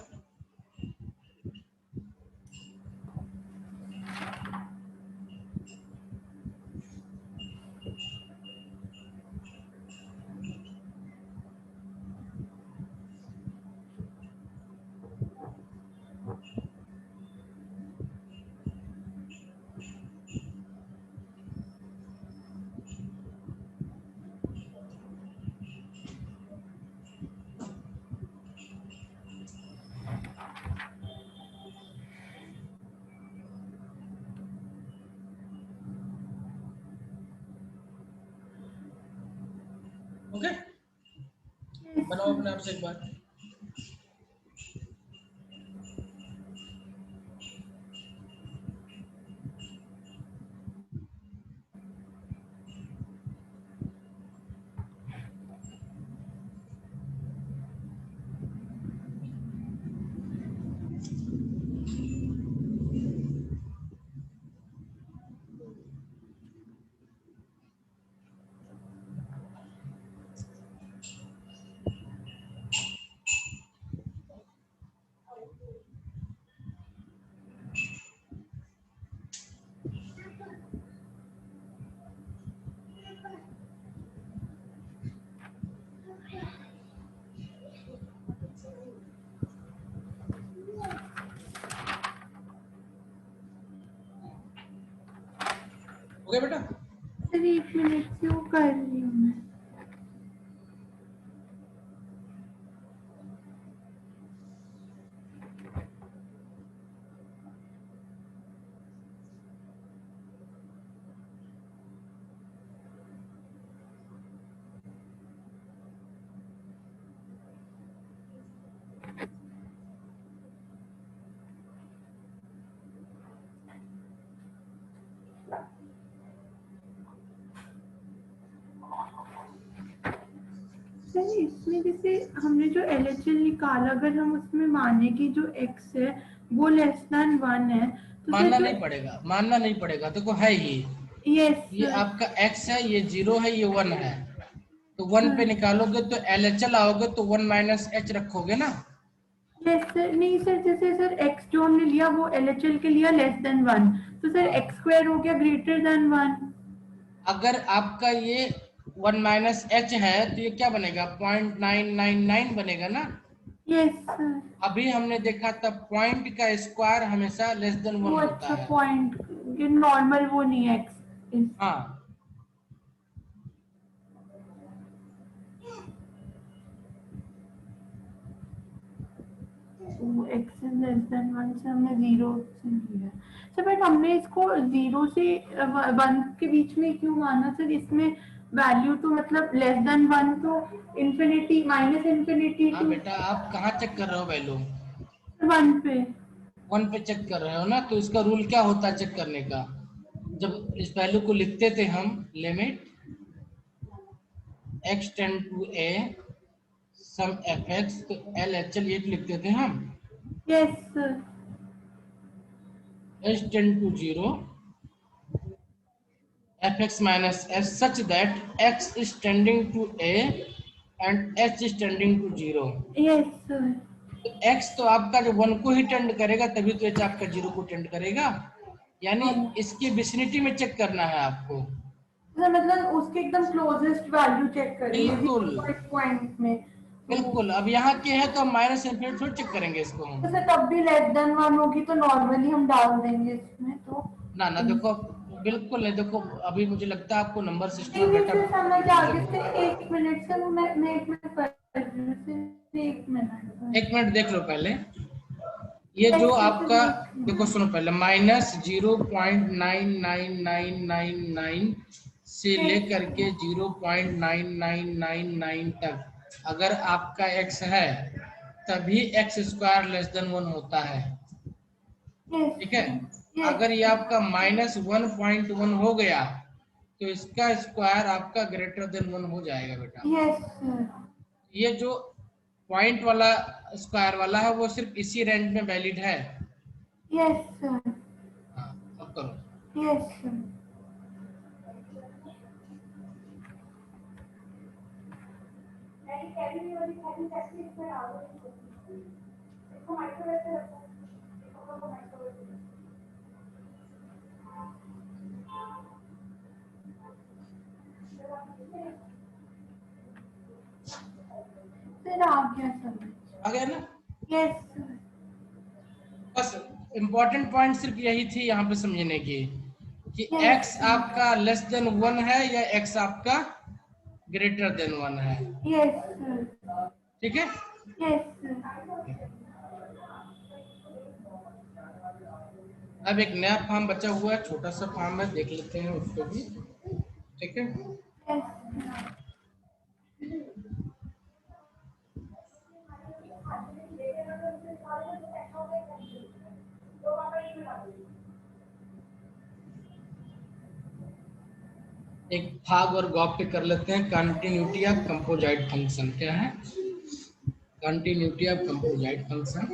ओके, बनाओ अपने आप से एक बार। ओके बेटा, सर 1 मिनट क्यों कर रही हूँ मैं। इसमें जैसे हमने जो LHL निकाला, अगर हम उसमें माने कि जो x है वो लेस देन 1 है तो मानना नहीं पड़ेगा, मानना नहीं पड़ेगा। देखो है ये यस ये आपका x है, ये 0 है, ये 1 है। तो 1 पे निकालोगे तो LHL आओगे तो 1 माइनस एच रखोगे ना। यस सर, नहीं सर, जैसे सर एक्स जो हमने लिया वो LHL के लिया लेस देन 1, तो सर हाँ। एक्स स्क्वायर हो गया ग्रेटर देन 1। अगर आपका ये 1 माइनस एच है तो ये क्या बनेगा, 0.999 बनेगा ना। Yes sir. अभी हमने देखा था पॉइंट का स्क्वायर हमेशा लेस देन वो 1 होता अच्छा है। पॉइंट, ये नॉर्मल वो नहीं है एक्स। हाँ, एक्स इज लेस देन 1 से हमने 0 से लिया सर, बट हमने इसको 0 से 1 के बीच में क्यों माना सर? इसमें वैल्यू तो मतलब लेस देन 1 तो इंफिनिटी माइनस इंफिनिटी हाँ टू बेटा, आप कहाँ चेक कर रहे हो वैल्यू? 1 पे। 1 पे चेक कर रहे हो ना, तो इसका रूल क्या होता है चेक करने का? जब इस वैल्यू को लिखते थे हम, limit x tend to a some fx, तो LHL ये लिखते थे हम, yes sir. h tend to 0 fx minus s such that x is tending to a and h is tending to 0। Yes sir. तो x तो आपका जो 1 को ही टेंड करेगा तभी तो h आपका 0 को टेंड करेगा, यानी इसकी विसिनिटी में चेक करना है आपको। सर मतलब उसके एकदम क्लोजेस्ट वैल्यू चेक करेंगे बिल्कुल, पॉइंट में। बिल्कुल। अब यहाँ के है तो हम माइनस इन्फिनिटी थोड़ी चेक करेंगे इसको हम। तो सर तब भी लेस देन 1 होगी तो नॉर्मली हम डाल देंगे इसमें तो। ना ना देखो, बिल्कुल नहीं। देखो अभी मुझे लगता है आपको नंबर सिस्टम नहीं में नहीं बेटा सर, समझ कंफ्यूजन आगे हो से रहा है। 1 मिनट से मैं 1 मिनट कर रही हूँ सिर्फ 1 मिनट। 1 मिनट देख लो पहले। ये जो ऐसे से आपका, देख देखो सुनो पहले, माइनस 0.9999 से लेकर के 0.9999 तक अगर आपका x है तभी x स्क्वायर लेस देन 1 होता है। ठीक है। अगर ये आपका -1.1 हो गया तो इसका स्क्वायर आपका ग्रेटर देन 1 हो जाएगा बेटा। Yes sir. ये जो पॉइंट वाला स्क्वायर वाला है वो सिर्फ इसी रेंज में वैलिड है। Yes sir. हाँ, अब करो। Yes sir. सर आ गया समझ। आ गया ना? Yes sir. बस इम्पोर्टेंट पॉइंट सिर्फ यही थी यहाँ पे समझने की, कि यस x आपका लेस देन 1 है या x आपका ग्रेटर देन 1 है। Yes sir. ठीक है। Yes sir. अब एक नया फॉर्म बचा हुआ है, छोटा सा फॉर्म है, देख लेते हैं उसको भी। ठीक है। एक भाग और गॉप पे कर लेते हैं। कंटिन्यूटी ऑफ कंपोजिट फंक्शन क्या है? Continuity of composite function.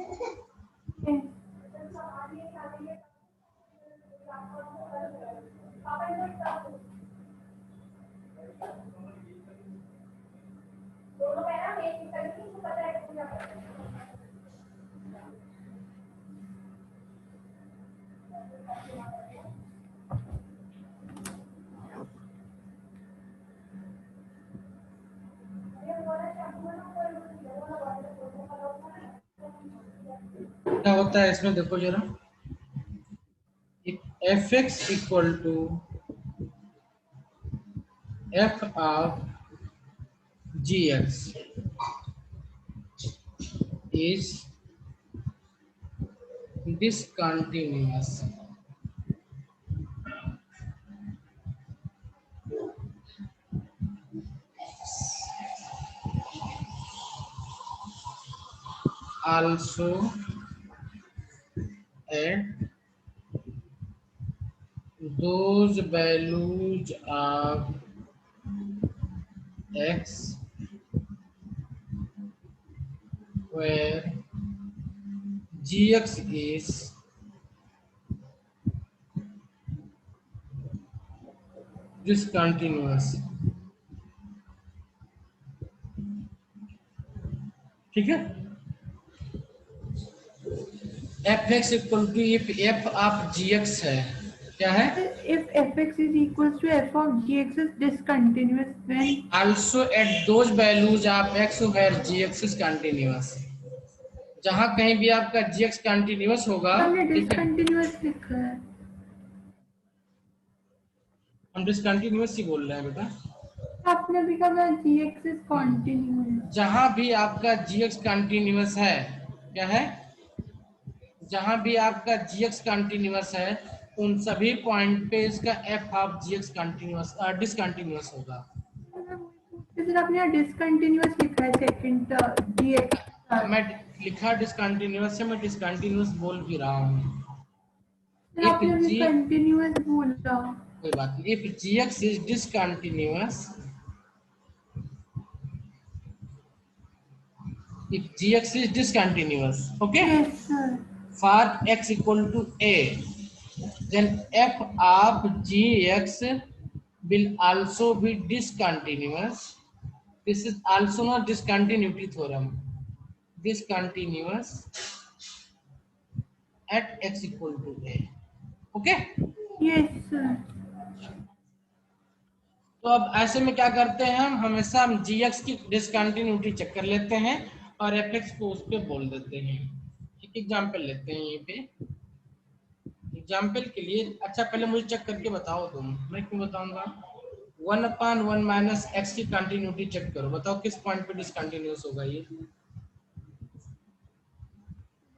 क्या होता है इसमें, देखो जरा। F x equal to f of g x is discontinuous also at those values of x where gx is discontinuous। ठीक है। F x equal to if f of g x है, क्या है? If fx is equals to f of gx is discontinuous when Also at those values of x where g x is continuous, जहां कहीं भी आपका जी एक्स कंटिन्यूस होगा, हमने ठीक है, डिसकंटिन्यूअस लिखा है। हम डिसकंटिन्यूस ही बोल रहे हैं बेटा। आपने अभी कहा gx is continuous। जहां भी आपका जी एक्स कंटिन्यूस है, क्या है, जहां भी आपका जी एक्स कंटिन्यूस है, उन सभी पॉइंट पे इसका f of g x continuous discontinuous होगा। फिर आपने यहाँ डिसकंटिन्यूअस लिखा है सेकंड gx। मैं लिखा डिसकंटिन्यूस है, मैं डिसकंटिन्यूस बोल भी रहा हूँ। फिर इफ आपने अभी जी, कंटिन्यूअस बोला। कोई बात नहीं, if g x is discontinuous, if gx is discontinuous, okay, yes sir. for x equal to a, then f of gx will also be discontinuous. This is also not discontinuity theorem, discontinuous at x equal to a, okay। Yes sir. तो अब ऐसे में क्या करते हैं, हम हमेशा हम gx की डिसकंटिन्यूटी चेक कर लेते हैं और fx को उस पे बोल देते हैं। एक एग्जांपल लेते हैं ये पे, एग्जाम्पल के लिए। अच्छा पहले मुझे चेक करके बताओ तुम, मैं क्यों बताऊंगा। 1/1 माइनस एक्स की कंटिन्यूटी चेक करो, बताओ किस पॉइंट पे डिसकंटिन्यूस होगा ये।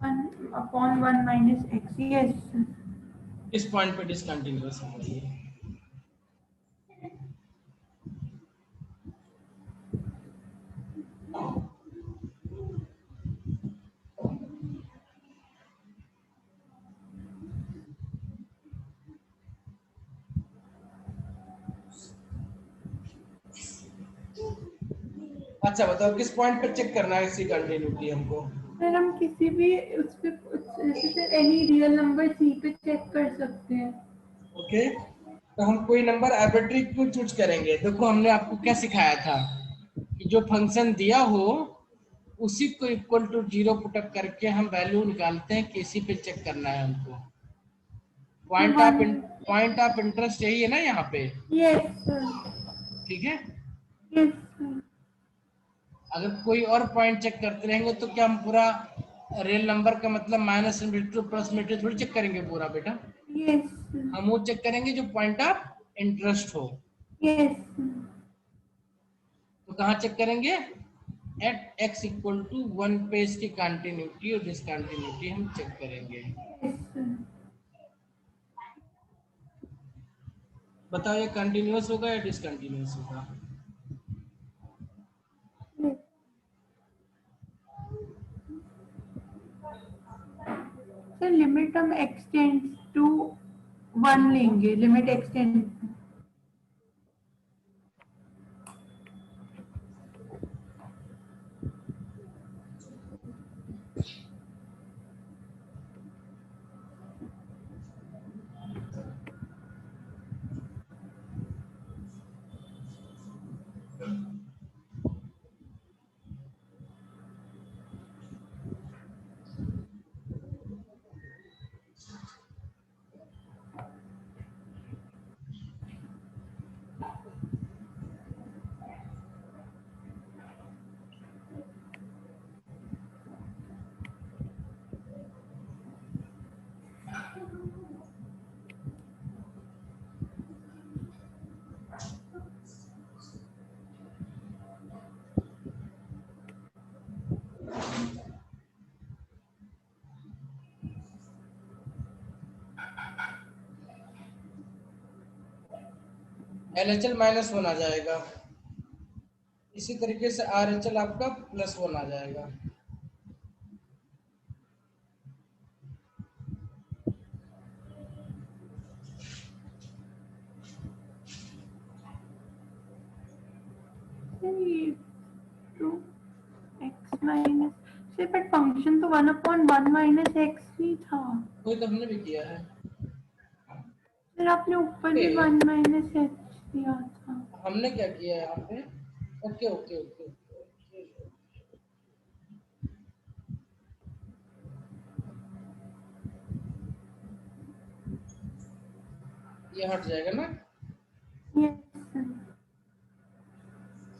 1/1 minus x। Yes sir. किस पॉइंट पे डिसकंटिन्यूस होगा ये। अच्छा बताओ किस पॉइंट पे चेक करना है इसकी कंटिन्यूटी हमको। सर हम किसी भी उस पे जैसे एनी रियल नंबर सी पे चेक कर सकते हैं। ओके, तो हम कोई नंबर आर्बिट्री क्यों चूज करेंगे। देखो हमने आपको क्या सिखाया था कि जो फंक्शन दिया हो उसी को इक्वल टू 0 पुटअप करके हम वैल्यू निकालते हैं, किसी पे चेक करना है हमको। Point of point of interest यही है ना यहाँ पे, यस सर। ठीक है। Yes sir. अगर कोई और पॉइंट चेक करते रहेंगे तो क्या हम पूरा रियल नंबर का मतलब माइनस इंटू प्लस इंटू थोड़ी चेक करेंगे पूरा बेटा। Yes sir. हम वो चेक करेंगे जो पॉइंट ऑफ इंटरेस्ट हो। Yes sir. तो कहाँ चेक करेंगे, एट एक्स इक्वल टू 1 पे इसकी कंटिन्यूटी और डिसकंटिन्यूटी हम चेक करेंगे। Yes sir. बताओ ये कंटिन्यूअस होगा या डिसकंटिन्यूअस होगा। सर लिमिट हम एक्सटेंड टू 1 लेंगे, लिमिट एक्सटेंड। LHL -1 आ जाएगा, इसी तरीके से RHL आपका +1 आ जाएगा। Two x minus sir but function तो 1/1 माइनस एक्स ही था। वही तो हमने भी किया है। सर आपने ऊपर भी 1 माइनस एक्स दिया था। हमने क्या किया है यहाँ पे, ओके ओके ओके, ये हट जाएगा ना, यस सर।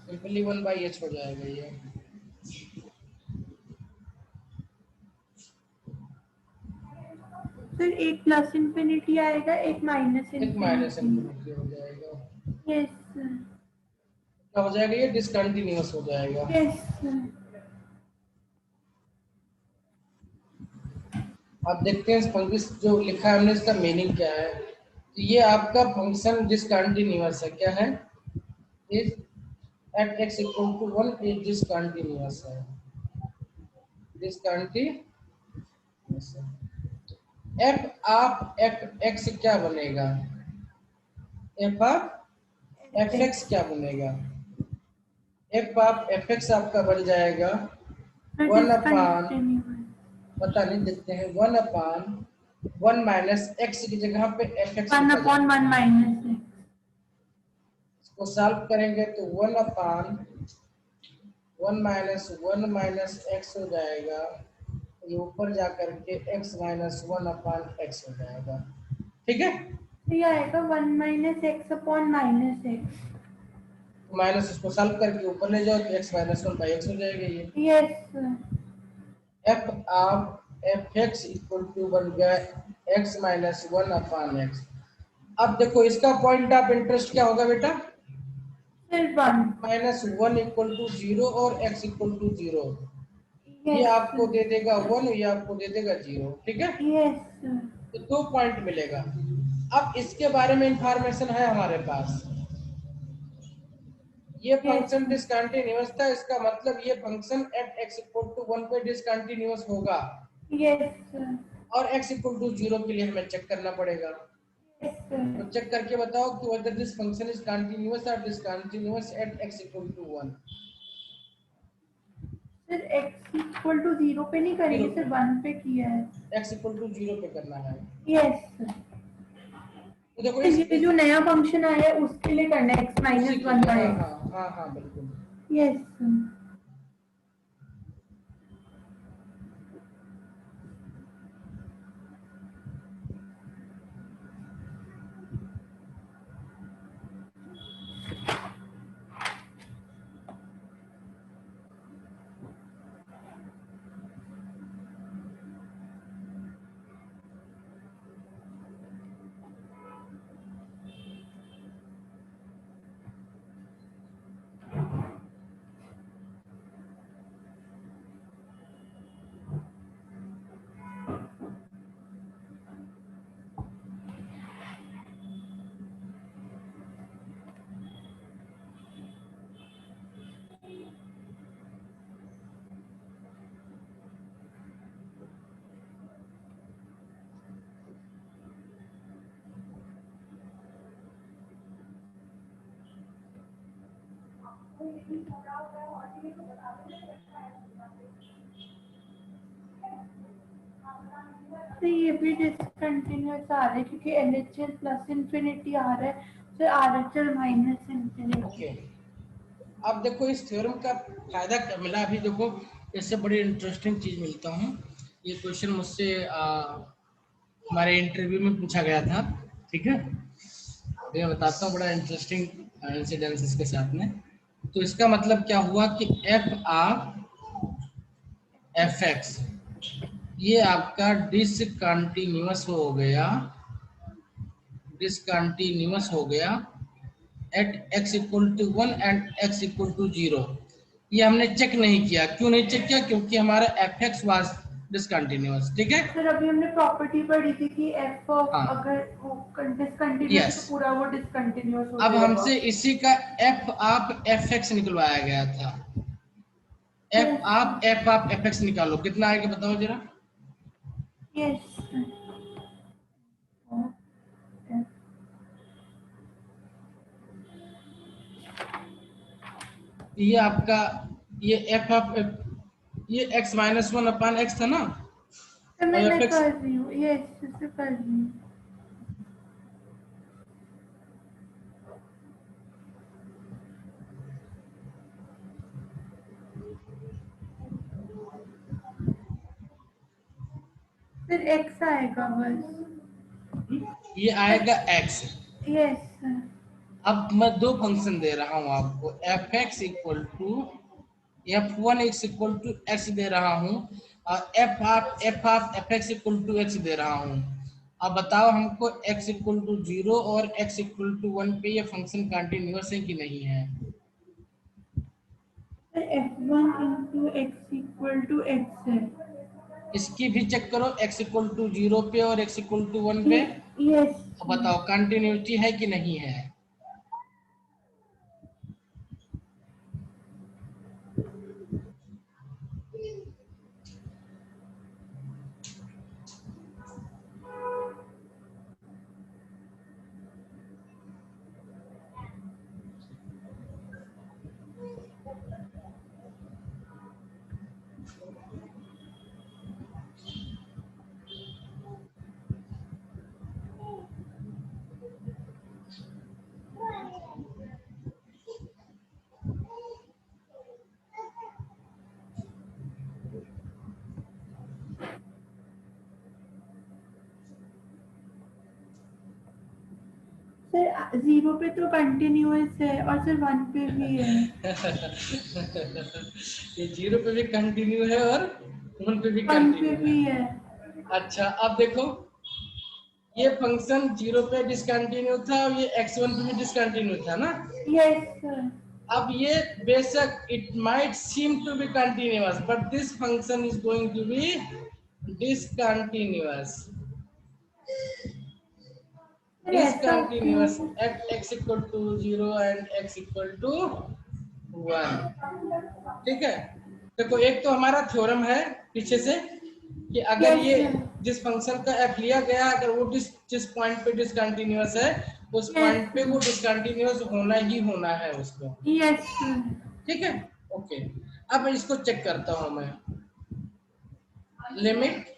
सिंपली 1/h हो जाएगा ये। सर एक प्लस इंफिनिटी आएगा, एक माइनस एक माइनस इंफिनिटी। इंफिनिटी हो जाएगा। Yes sir. क्या हो जाएगा, ये डिसकंटिन्यूअस हो जाएगा। Yes sir. अब देखते हैं इस फंक्शन जो लिखा है हमने, इसका मीनिंग क्या है। तो ये आपका फंक्शन डिसकंटिन्यूअस है, क्या है, is at x equal to 1 is discontinuous है, डिसकंटिन्यूअस है। f आप x क्या बनेगा, f आप fx क्या बनेगा, f आप fx आपका बन जाएगा 1 अपान, डिसकंटिन्यूअस। पता नहीं, देखते हैं, 1 अपान 1 माइनस एक्स की जगह पे fx 1 लिखा अपॉन जाएगा। 1 माइनस एक्स। इसको सॉल्व करेंगे तो 1 अपान 1 माइनस एक्स हो जाएगा, ये ऊपर जा करके x माइनस 1 अपान एक्स हो जाएगा। ठीक है, तो ये आएगा 1 minus x upon minus x. तो माइनस इसको सॉल्व करके ऊपर ले जाओ तो x माइनस 1 बाई एक्स हो जाएगा ये। Yes sir. f आप fx इक्वल टू बन गया x माइनस 1 अपान एक्स। अब देखो इसका पॉइंट ऑफ इंटरेस्ट क्या होगा बेटा, सर 1। माइनस 1 इक्वल टू 0 और x इक्वल टू 0। ये यस आपको सर। दे देगा 1, ये आपको दे देगा 0। ठीक है, यस सर। तो 2 पॉइंट मिलेगा। अब इसके बारे में इंफॉर्मेशन है हमारे पास, ये यस फंक्शन सर। डिसकंटिन्यूअस था, इसका मतलब ये function at x equal to 1 पे डिसकंटिन्यूअस होगा, यस सर। और x इक्वल टू 0 के लिए हमें चेक करना पड़ेगा। Yes sir. तो चेक करके बताओ कि whether this function is continuous or discontinuous at x equal to 1। Sir x equal to 0 पे नहीं 0 करेंगे पे, सर, 1 पे किया है। x इक्वल टू 0 पे करना है। Yes sir. तो देखो तो इस ये जो नया फंक्शन आया है उसके लिए करना है x उसी माइनस के 1 लिए, बाई हाँ एक्स। हाँ हाँ हाँ बिल्कुल। Yes sir. तो ये भी डिसकंटिन्यूअस आ रहा है क्योंकि LHL प्लस इंफिनिटी आ रहा है, फिर RHL माइनस इंफिनिटी। ओके, अब देखो इस थ्योरम का फायदा क्या मिला, अभी देखो इससे बड़ी इंटरेस्टिंग चीज मिलता हूँ। ये क्वेश्चन मुझसे हमारे इंटरव्यू में पूछा गया था। ठीक है, अभी मैं बताता हूँ, बड़ा इंटरेस्टिंग इंसिडेंस इसके साथ में। तो इसका मतलब क्या हुआ कि f ऑफ fx ये आपका डिसकंटिन्यूअस हो गया, डिसकंटिन्यूअस हो गया at x equal to 1 and x equal to 0। ये हमने चेक नहीं किया, क्यों नहीं चेक किया, क्योंकि हमारा fx वाज डिसकंटिन्यूअस। ठीक है, सर अभी हमने प्रॉपर्टी पढ़ी थी कि f हाँ, अगर वो डिसकंटिन्यूअस है यस। तो पूरा वो डिसकंटिन्यूअस हो अब जाएगा। हमसे इसी का f ऑफ fx निकलवाया गया था। यस f ऑफ fx निकालो, कितना आएगा बताओ जरा। यस। ये आपका ये f ऑफ ये x माइनस 1 अपान एक्स था ना, सर और मैं fx कर रही हूँ, यस सर कर रही हूँ। सर x आएगा बस। ये आएगा x। Yes sir. अब मैं दो फंक्शन दे रहा हूं आपको, f x equal to f1 equal to x दे रहा हूं और f x equal to x दे रहा हूं। अब बताओ हमको x इक्वल टू 0 और x इक्वल टू 1 पे ये फंक्शन कंटिन्यूअस है कि नहीं है। f1 into x equal to x है। इसकी भी चेक करो, x इक्वल टू 0 पे और x इक्वल टू 1 पे। यस। अब बताओ कंटिन्यूटी है कि नहीं है। सर 0 पे तो कंटिन्यूअस है और सर 1 पे भी है। ये 0 पे भी कंटिन्यू है और 1 पे भी 1 पे कंटिन्यू है। भी है। अच्छा अब देखो, ये फंक्शन 0 पे डिसकंटिन्यू था और ये x1 पे भी डिसकंटिन्यू था ना। Yes sir. अब ये बेशक it might seem to be continuous but this function is going to be discontinuous. Sir ऐसा क्यों? Discontinuous at x equal to 0 and x equal to 1. ठीक है, देखो एक तो हमारा थ्योरम है पीछे से कि अगर यस ये सर। जिस फंक्शन का f लिया गया अगर वो जिस पॉइंट पे डिसकंटिन्यूअस है उस यस पॉइंट पे वो डिसकंटिन्यूअस होना ही होना है उसको। Yes sir. ठीक है, ओके। अब इसको चेक करता हूं मैं, limit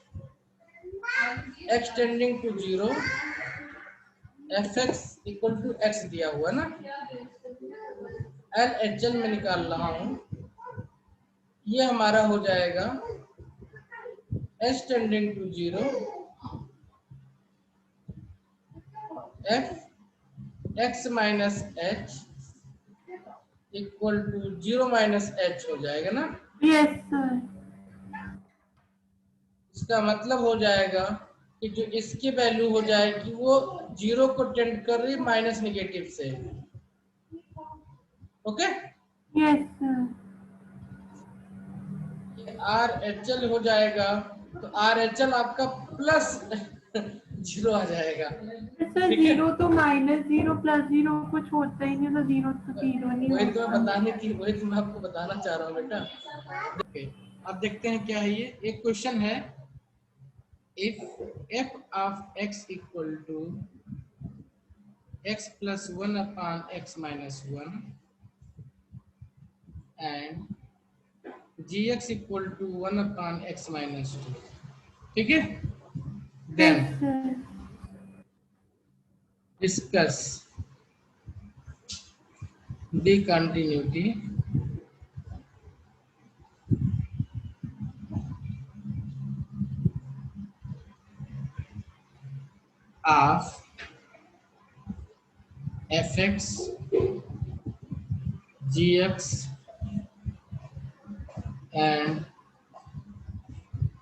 x tending to 0 f x equal to x दिया हुआ ना, एल एच एल में निकाल रहा हूं, ये हमारा हो जाएगा h tending to 0 f x minus h equal to 0 minus h हो जाएगा ना। Yes sir. इसका मतलब हो जाएगा कि जो इसकी वैल्यू हो जाएगी वो 0 को टेंड कर रही माइनस निगेटिव से। Okay, yes sir. R H L हो जाएगा तो आर एच एल आपका प्लस 0 आ जाएगा। सर ठीक है, 0 तो -0 +0 कुछ होता ही नहीं, तो 0 तो 0 नहीं वही तो मैं होता। बताने की वही तो मैं आपको बताना चाह रहा हूँ बेटा। ओके, अब देखते हैं क्या है ये। एक क्वेश्चन है, if f of x equal to x plus 1 upon x minus 1 and g x equal to 1 upon x minus 2। ठीक है, yes then sir. Discuss the continuity of fx gx and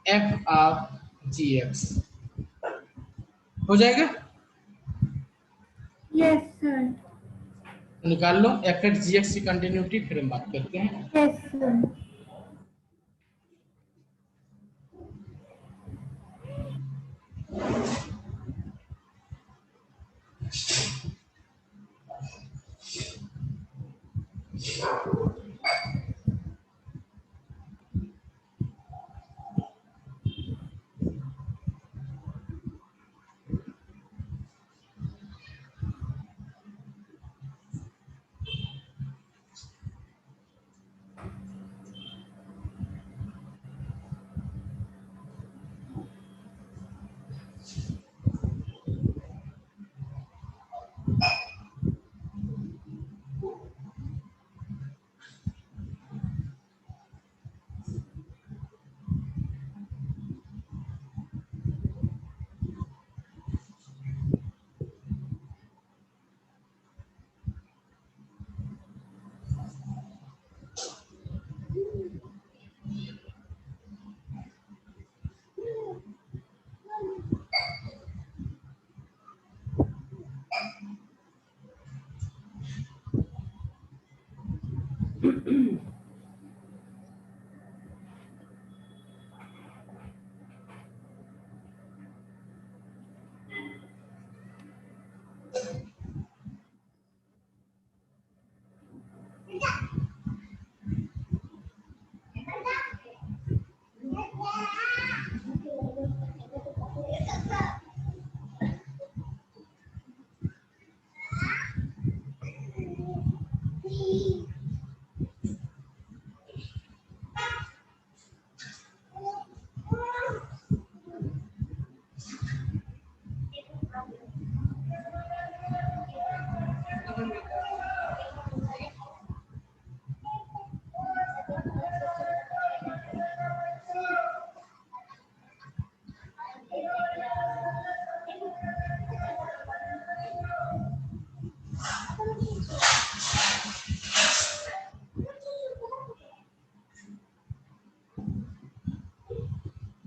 f of gx। हो जाएगा, यस सर। तो निकाल लो एफ एक्स जी एक्स की कंटिन्यूटी, फिर हम बात करते हैं। Yes sir.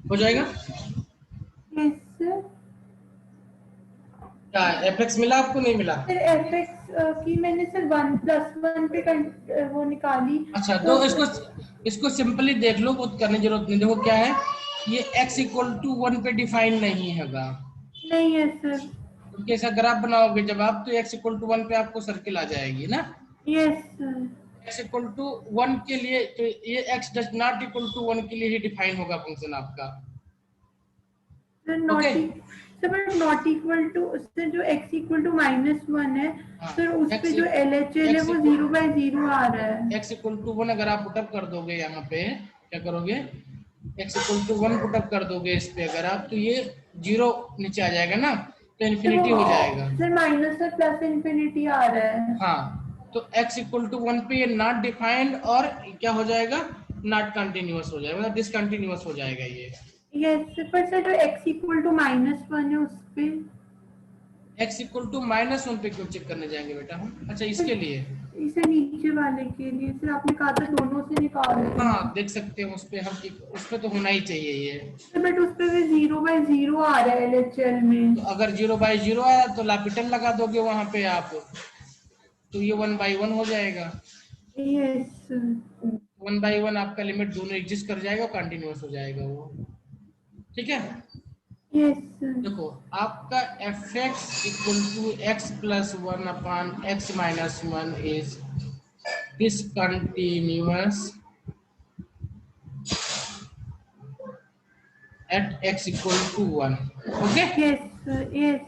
हो जाएगा। Yes sir. क्या एफ एक्स मिला आपको, नहीं मिला? फिर एफ एक्स की मैंने सर 1+1 पे वो निकाली अच्छा, तो तो इसको सिंपली देख लो, कुछ करने की जरूरत नहीं। देखो क्या है, ये x इक्वल टू 1 पे डिफाइन नहीं हैगा, नहीं है सर। क्योंकि ऐसा ग्राफ बनाओगे जब आप, तो x इक्वल टू 1 पे आपको सर्किल आ जाएगी ना। Yes sir. x equal to 1 के लिए तो ये x does not equal to 1 के लिए ही डिफाइन होगा फंक्शन आपका। Sir okay. Sir but not equal to, sir जो x इक्वल टू -1 है हाँ, सर, उस पे x जो LHL है x वो इक्वल 0/0 आ रहा है। x इक्वल टू 1 अगर आप पुटअप कर दोगे यहाँ पे, क्या करोगे, x इक्वल टू 1 पुटअप कर दोगे इस पे अगर आप, तो ये 0 नीचे आ जाएगा ना, तो सर इन्फिनिटी वो हो जाएगा। सर माइनस और प्लस इन्फिनिटी आ रहा है। हाँ, तो x इक्वल टू 1 पे ये नॉट डिफाइंड और क्या हो जाएगा, नॉट कंटिन्यूअस हो जाएगा, मतलब डिसकंटिन्यूअस हो जाएगा ये। यस पर सर जो x इक्वल टू -1 है उस पे x इक्वल टू -1 पे क्यों चेक करने जाएंगे बेटा हम? अच्छा, इसके लिए। इसे नीचे वाले के लिए सर आपने कहा था दोनों से निकाल दो। हाँ, देख सकते हैं उस पे हम, उस पे तो होना ही चाहिए ये। सर बट उस पे भी 0/0 आ रहा है LHL में। तो अगर 0/0 आया तो लापिटल लगा दोगे वहां पे आप, तो ये 1/1 हो जाएगा। यस 1/1 आपका लिमिट दोनों एग्जिस्ट कर जाएगा, कंटिन्यूअस हो जाएगा वो। ठीक है। यस देखो, आपका f x equal to x plus 1 upon x minus 1 is discontinuous at x equal to 1, okay, yes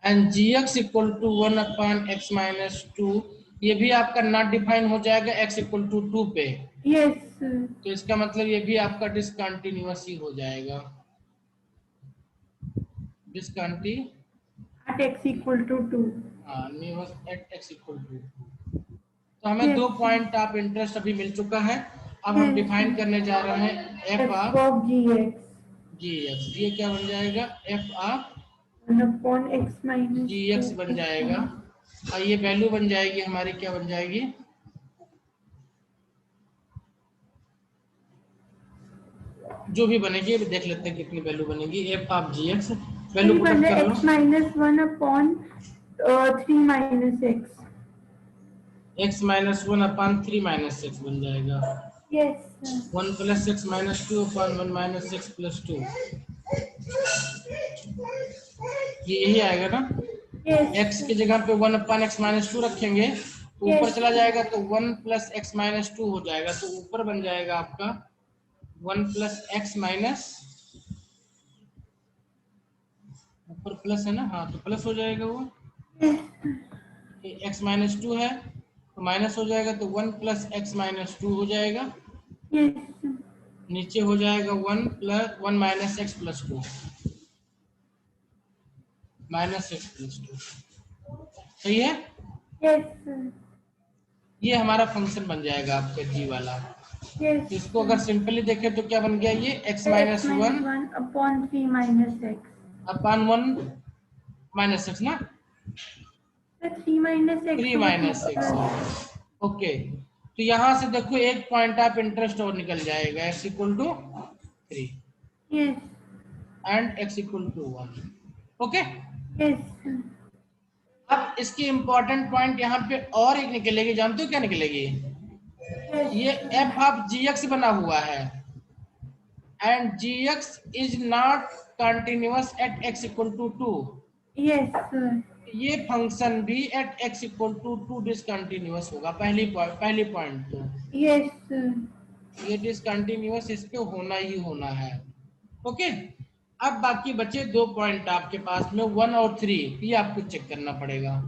and gx equal to 1 upon x minus 2, ये भी आपका नॉट डिफाइन हो जाएगा x equal to 2 पे। यस तो इसका मतलब ये भी आपका डिसकंटिन्यूअस ही हो जाएगा, discontinuous at x equal to 2। At x equal to 2। तो हमें यस 2 पॉइंट ऑफ इंटरेस्ट अभी मिल चुका है। अब हम यस डिफाइन करने जा रहे हैं F f of of gx ji x. ये क्या बन जाएगा, F of 1/x ji minus x 2 बन जाएगा। और ये वैल्यू बन जाएगी हमारी, क्या बन जाएगी, जो भी बनेगी अभी देख लेते हैं कितनी वैल्यू बनेगी। F of g x value put up कर लो। x -1/3 - x। X minus 1 upon 3 minus 6 बन जाएगा। Yes 1 plus x minus 2 upon 1 minus 6 plus 2, ये यही आएगा ना। यस x की जगह पे 1 अपॉन एक्स माइनस 2 रखेंगे, तो ऊपर यस चला जाएगा तो 1 प्लस एक्स माइनस 2 हो जाएगा, तो ऊपर बन जाएगा आपका 1 प्लस एक्स माइनस, ऊपर प्लस है ना, हाँ तो प्लस हो जाएगा वो। एक्स माइनस 2 है तो माइनस हो जाएगा, तो 1 प्लस एक्स माइनस 2 हो जाएगा। यस नीचे हो जाएगा 1 minus x plus 2, minus x plus 2। सही है। यस ये हमारा फंक्शन बन जाएगा आपका जी वाला। यस इसको अगर सिंपली देखें तो क्या बन गया, ये x x minus 1 -1/3 - x। Upon 1 minus x ना, 3 - x 3 तो वो माइनस एक्स। ओके, तो यहाँ से देखो एक पॉइंट ऑफ इंटरेस्ट और निकल जाएगा, x equal to 3 yes and x equal to 1। Okay, yes अब इसकी इंपॉर्टेंट पॉइंट यहाँ पे और एक निकलेगी, जानते हो क्या निकलेगी, ये f ऑफ gx बना हुआ है and gx is not continuous at x equal to 2। Yes ये फंक्शन भी at x equal to 2 discontinuous होगा। पहली पॉइंट तो यस ये डिसकंटिन्यूअस इस पे होना ही होना है। ओके, अब बाकी बचे 2 पॉइंट आपके पास में 1 और 3, ये आपको चेक करना पड़ेगा।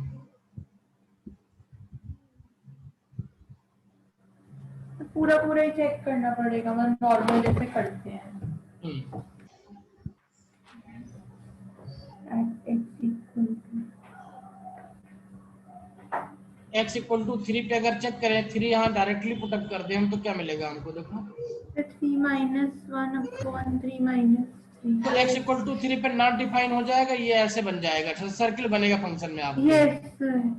पूरा पूरा ही चेक करना पड़ेगा, मतलब नॉर्मल जैसे करते हैं। at x equal to x equal to 3 पे अगर चेक करें, 3 यहाँ डायरेक्टली पुटअप कर दे हम, तो क्या मिलेगा हमको, देखो 3 - 1/3 - 3। तो x इक्वल टू 3 पे नॉट डिफाइन हो जाएगा, ये ऐसे बन जाएगा, सर्किल बनेगा फंक्शन में आपके। यस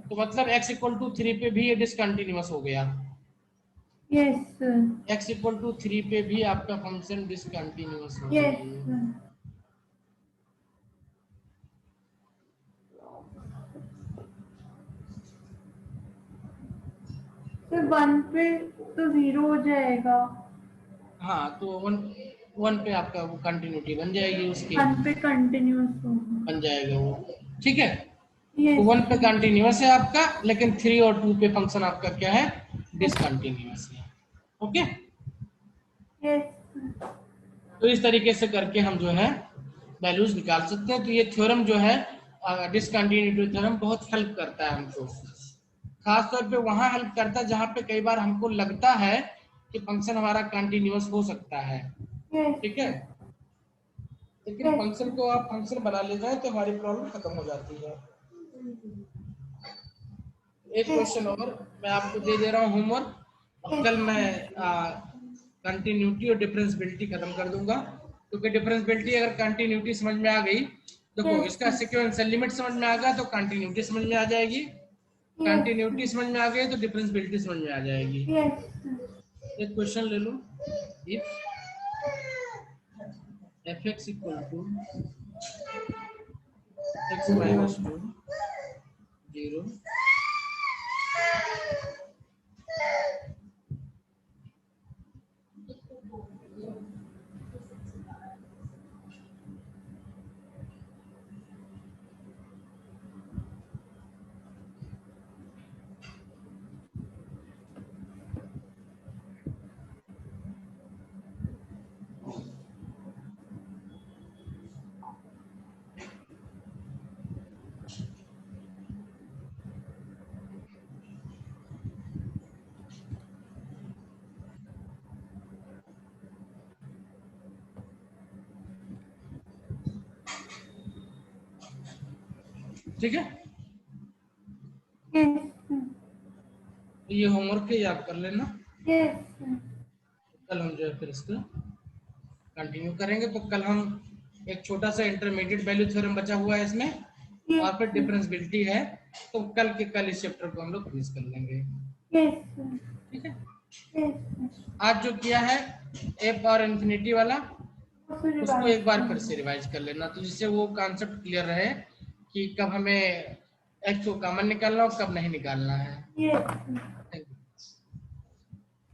तो मतलब x इक्वल टू 3 पे भी ये डिसकंटिन्यूअस हो गया। Yes, sir. x equal to 3 पे भी आपका फंक्शन डिसकंटिन्यूअस हो Yes, जाएगी। sir. सर 1 पे तो 0 हो जाएगा। हाँ, तो 1 पे आपका वो कंटिन्यूटी बन जाएगी उसकी, 1 पे कंटिन्यूस होगा। बन जाएगा वो, ठीक है। तो यस 1 पे कंटिन्यूअस है आपका, लेकिन 3 और 2 पे फंक्शन आपका क्या है, डिसकंटिन्यूअस है। ओके, यस तो इस तरीके से करके हम जो है वैल्यूज निकाल सकते हैं। तो ये थ्योरम जो है डिसकंटिन्यूटी थ्योरम बहुत हेल्प करता है हमको, खास तौर पे वहां हेल्प करता है जहां पे कई बार हमको लगता है कि फंक्शन हमारा कंटिन्यूअस हो सकता है, ठीक है। लेकिन फंक्शन को आप फंक्शन बना ले जाए तो हमारी प्रॉब्लम खत्म हो जाती है। एक क्वेश्चन और मैं आपको दे दे रहा हूँ होमवर्क, और कल मैं कंटिन्यूटी और डिफरेंशियबिलिटी खत्म कर दूंगा, क्योंकि डिफरेंशियबिलिटी अगर कंटिन्यूटी समझ में आ गई, देखो इसका सिक्वेंशियल लिमिट समझ में आ गया तो कंटिन्यूटी समझ में आ जाएगी, कंटिन्यूटी समझ में आ गई तो डिफरेंशियबिलिटी समझ में आ जाएगी। एक क्वेश्चन ले लो, if fx equal to x minus 2 0 ठीक है। तो ये होमवर्क है, याद कर लेना। कल हम जो है फिर इसको कंटिन्यू करेंगे। तो कल हम एक छोटा सा इंटरमीडिएट वैल्यू थ्योरम बचा हुआ है इसमें, और फिर डिफरेंशियबिलिटी है, तो कल के कल इस चैप्टर को हम लोग फिनिश कर लेंगे, ठीक है। आज जो किया है एफ और इन्फिनिटी वाला, उसको एक बार फिर से रिवाइज कर लेना, तो जिससे वो कॉन्सेप्ट क्लियर रहे कि कब हमें एक्स को कॉमन निकालना और कब नहीं निकालना है।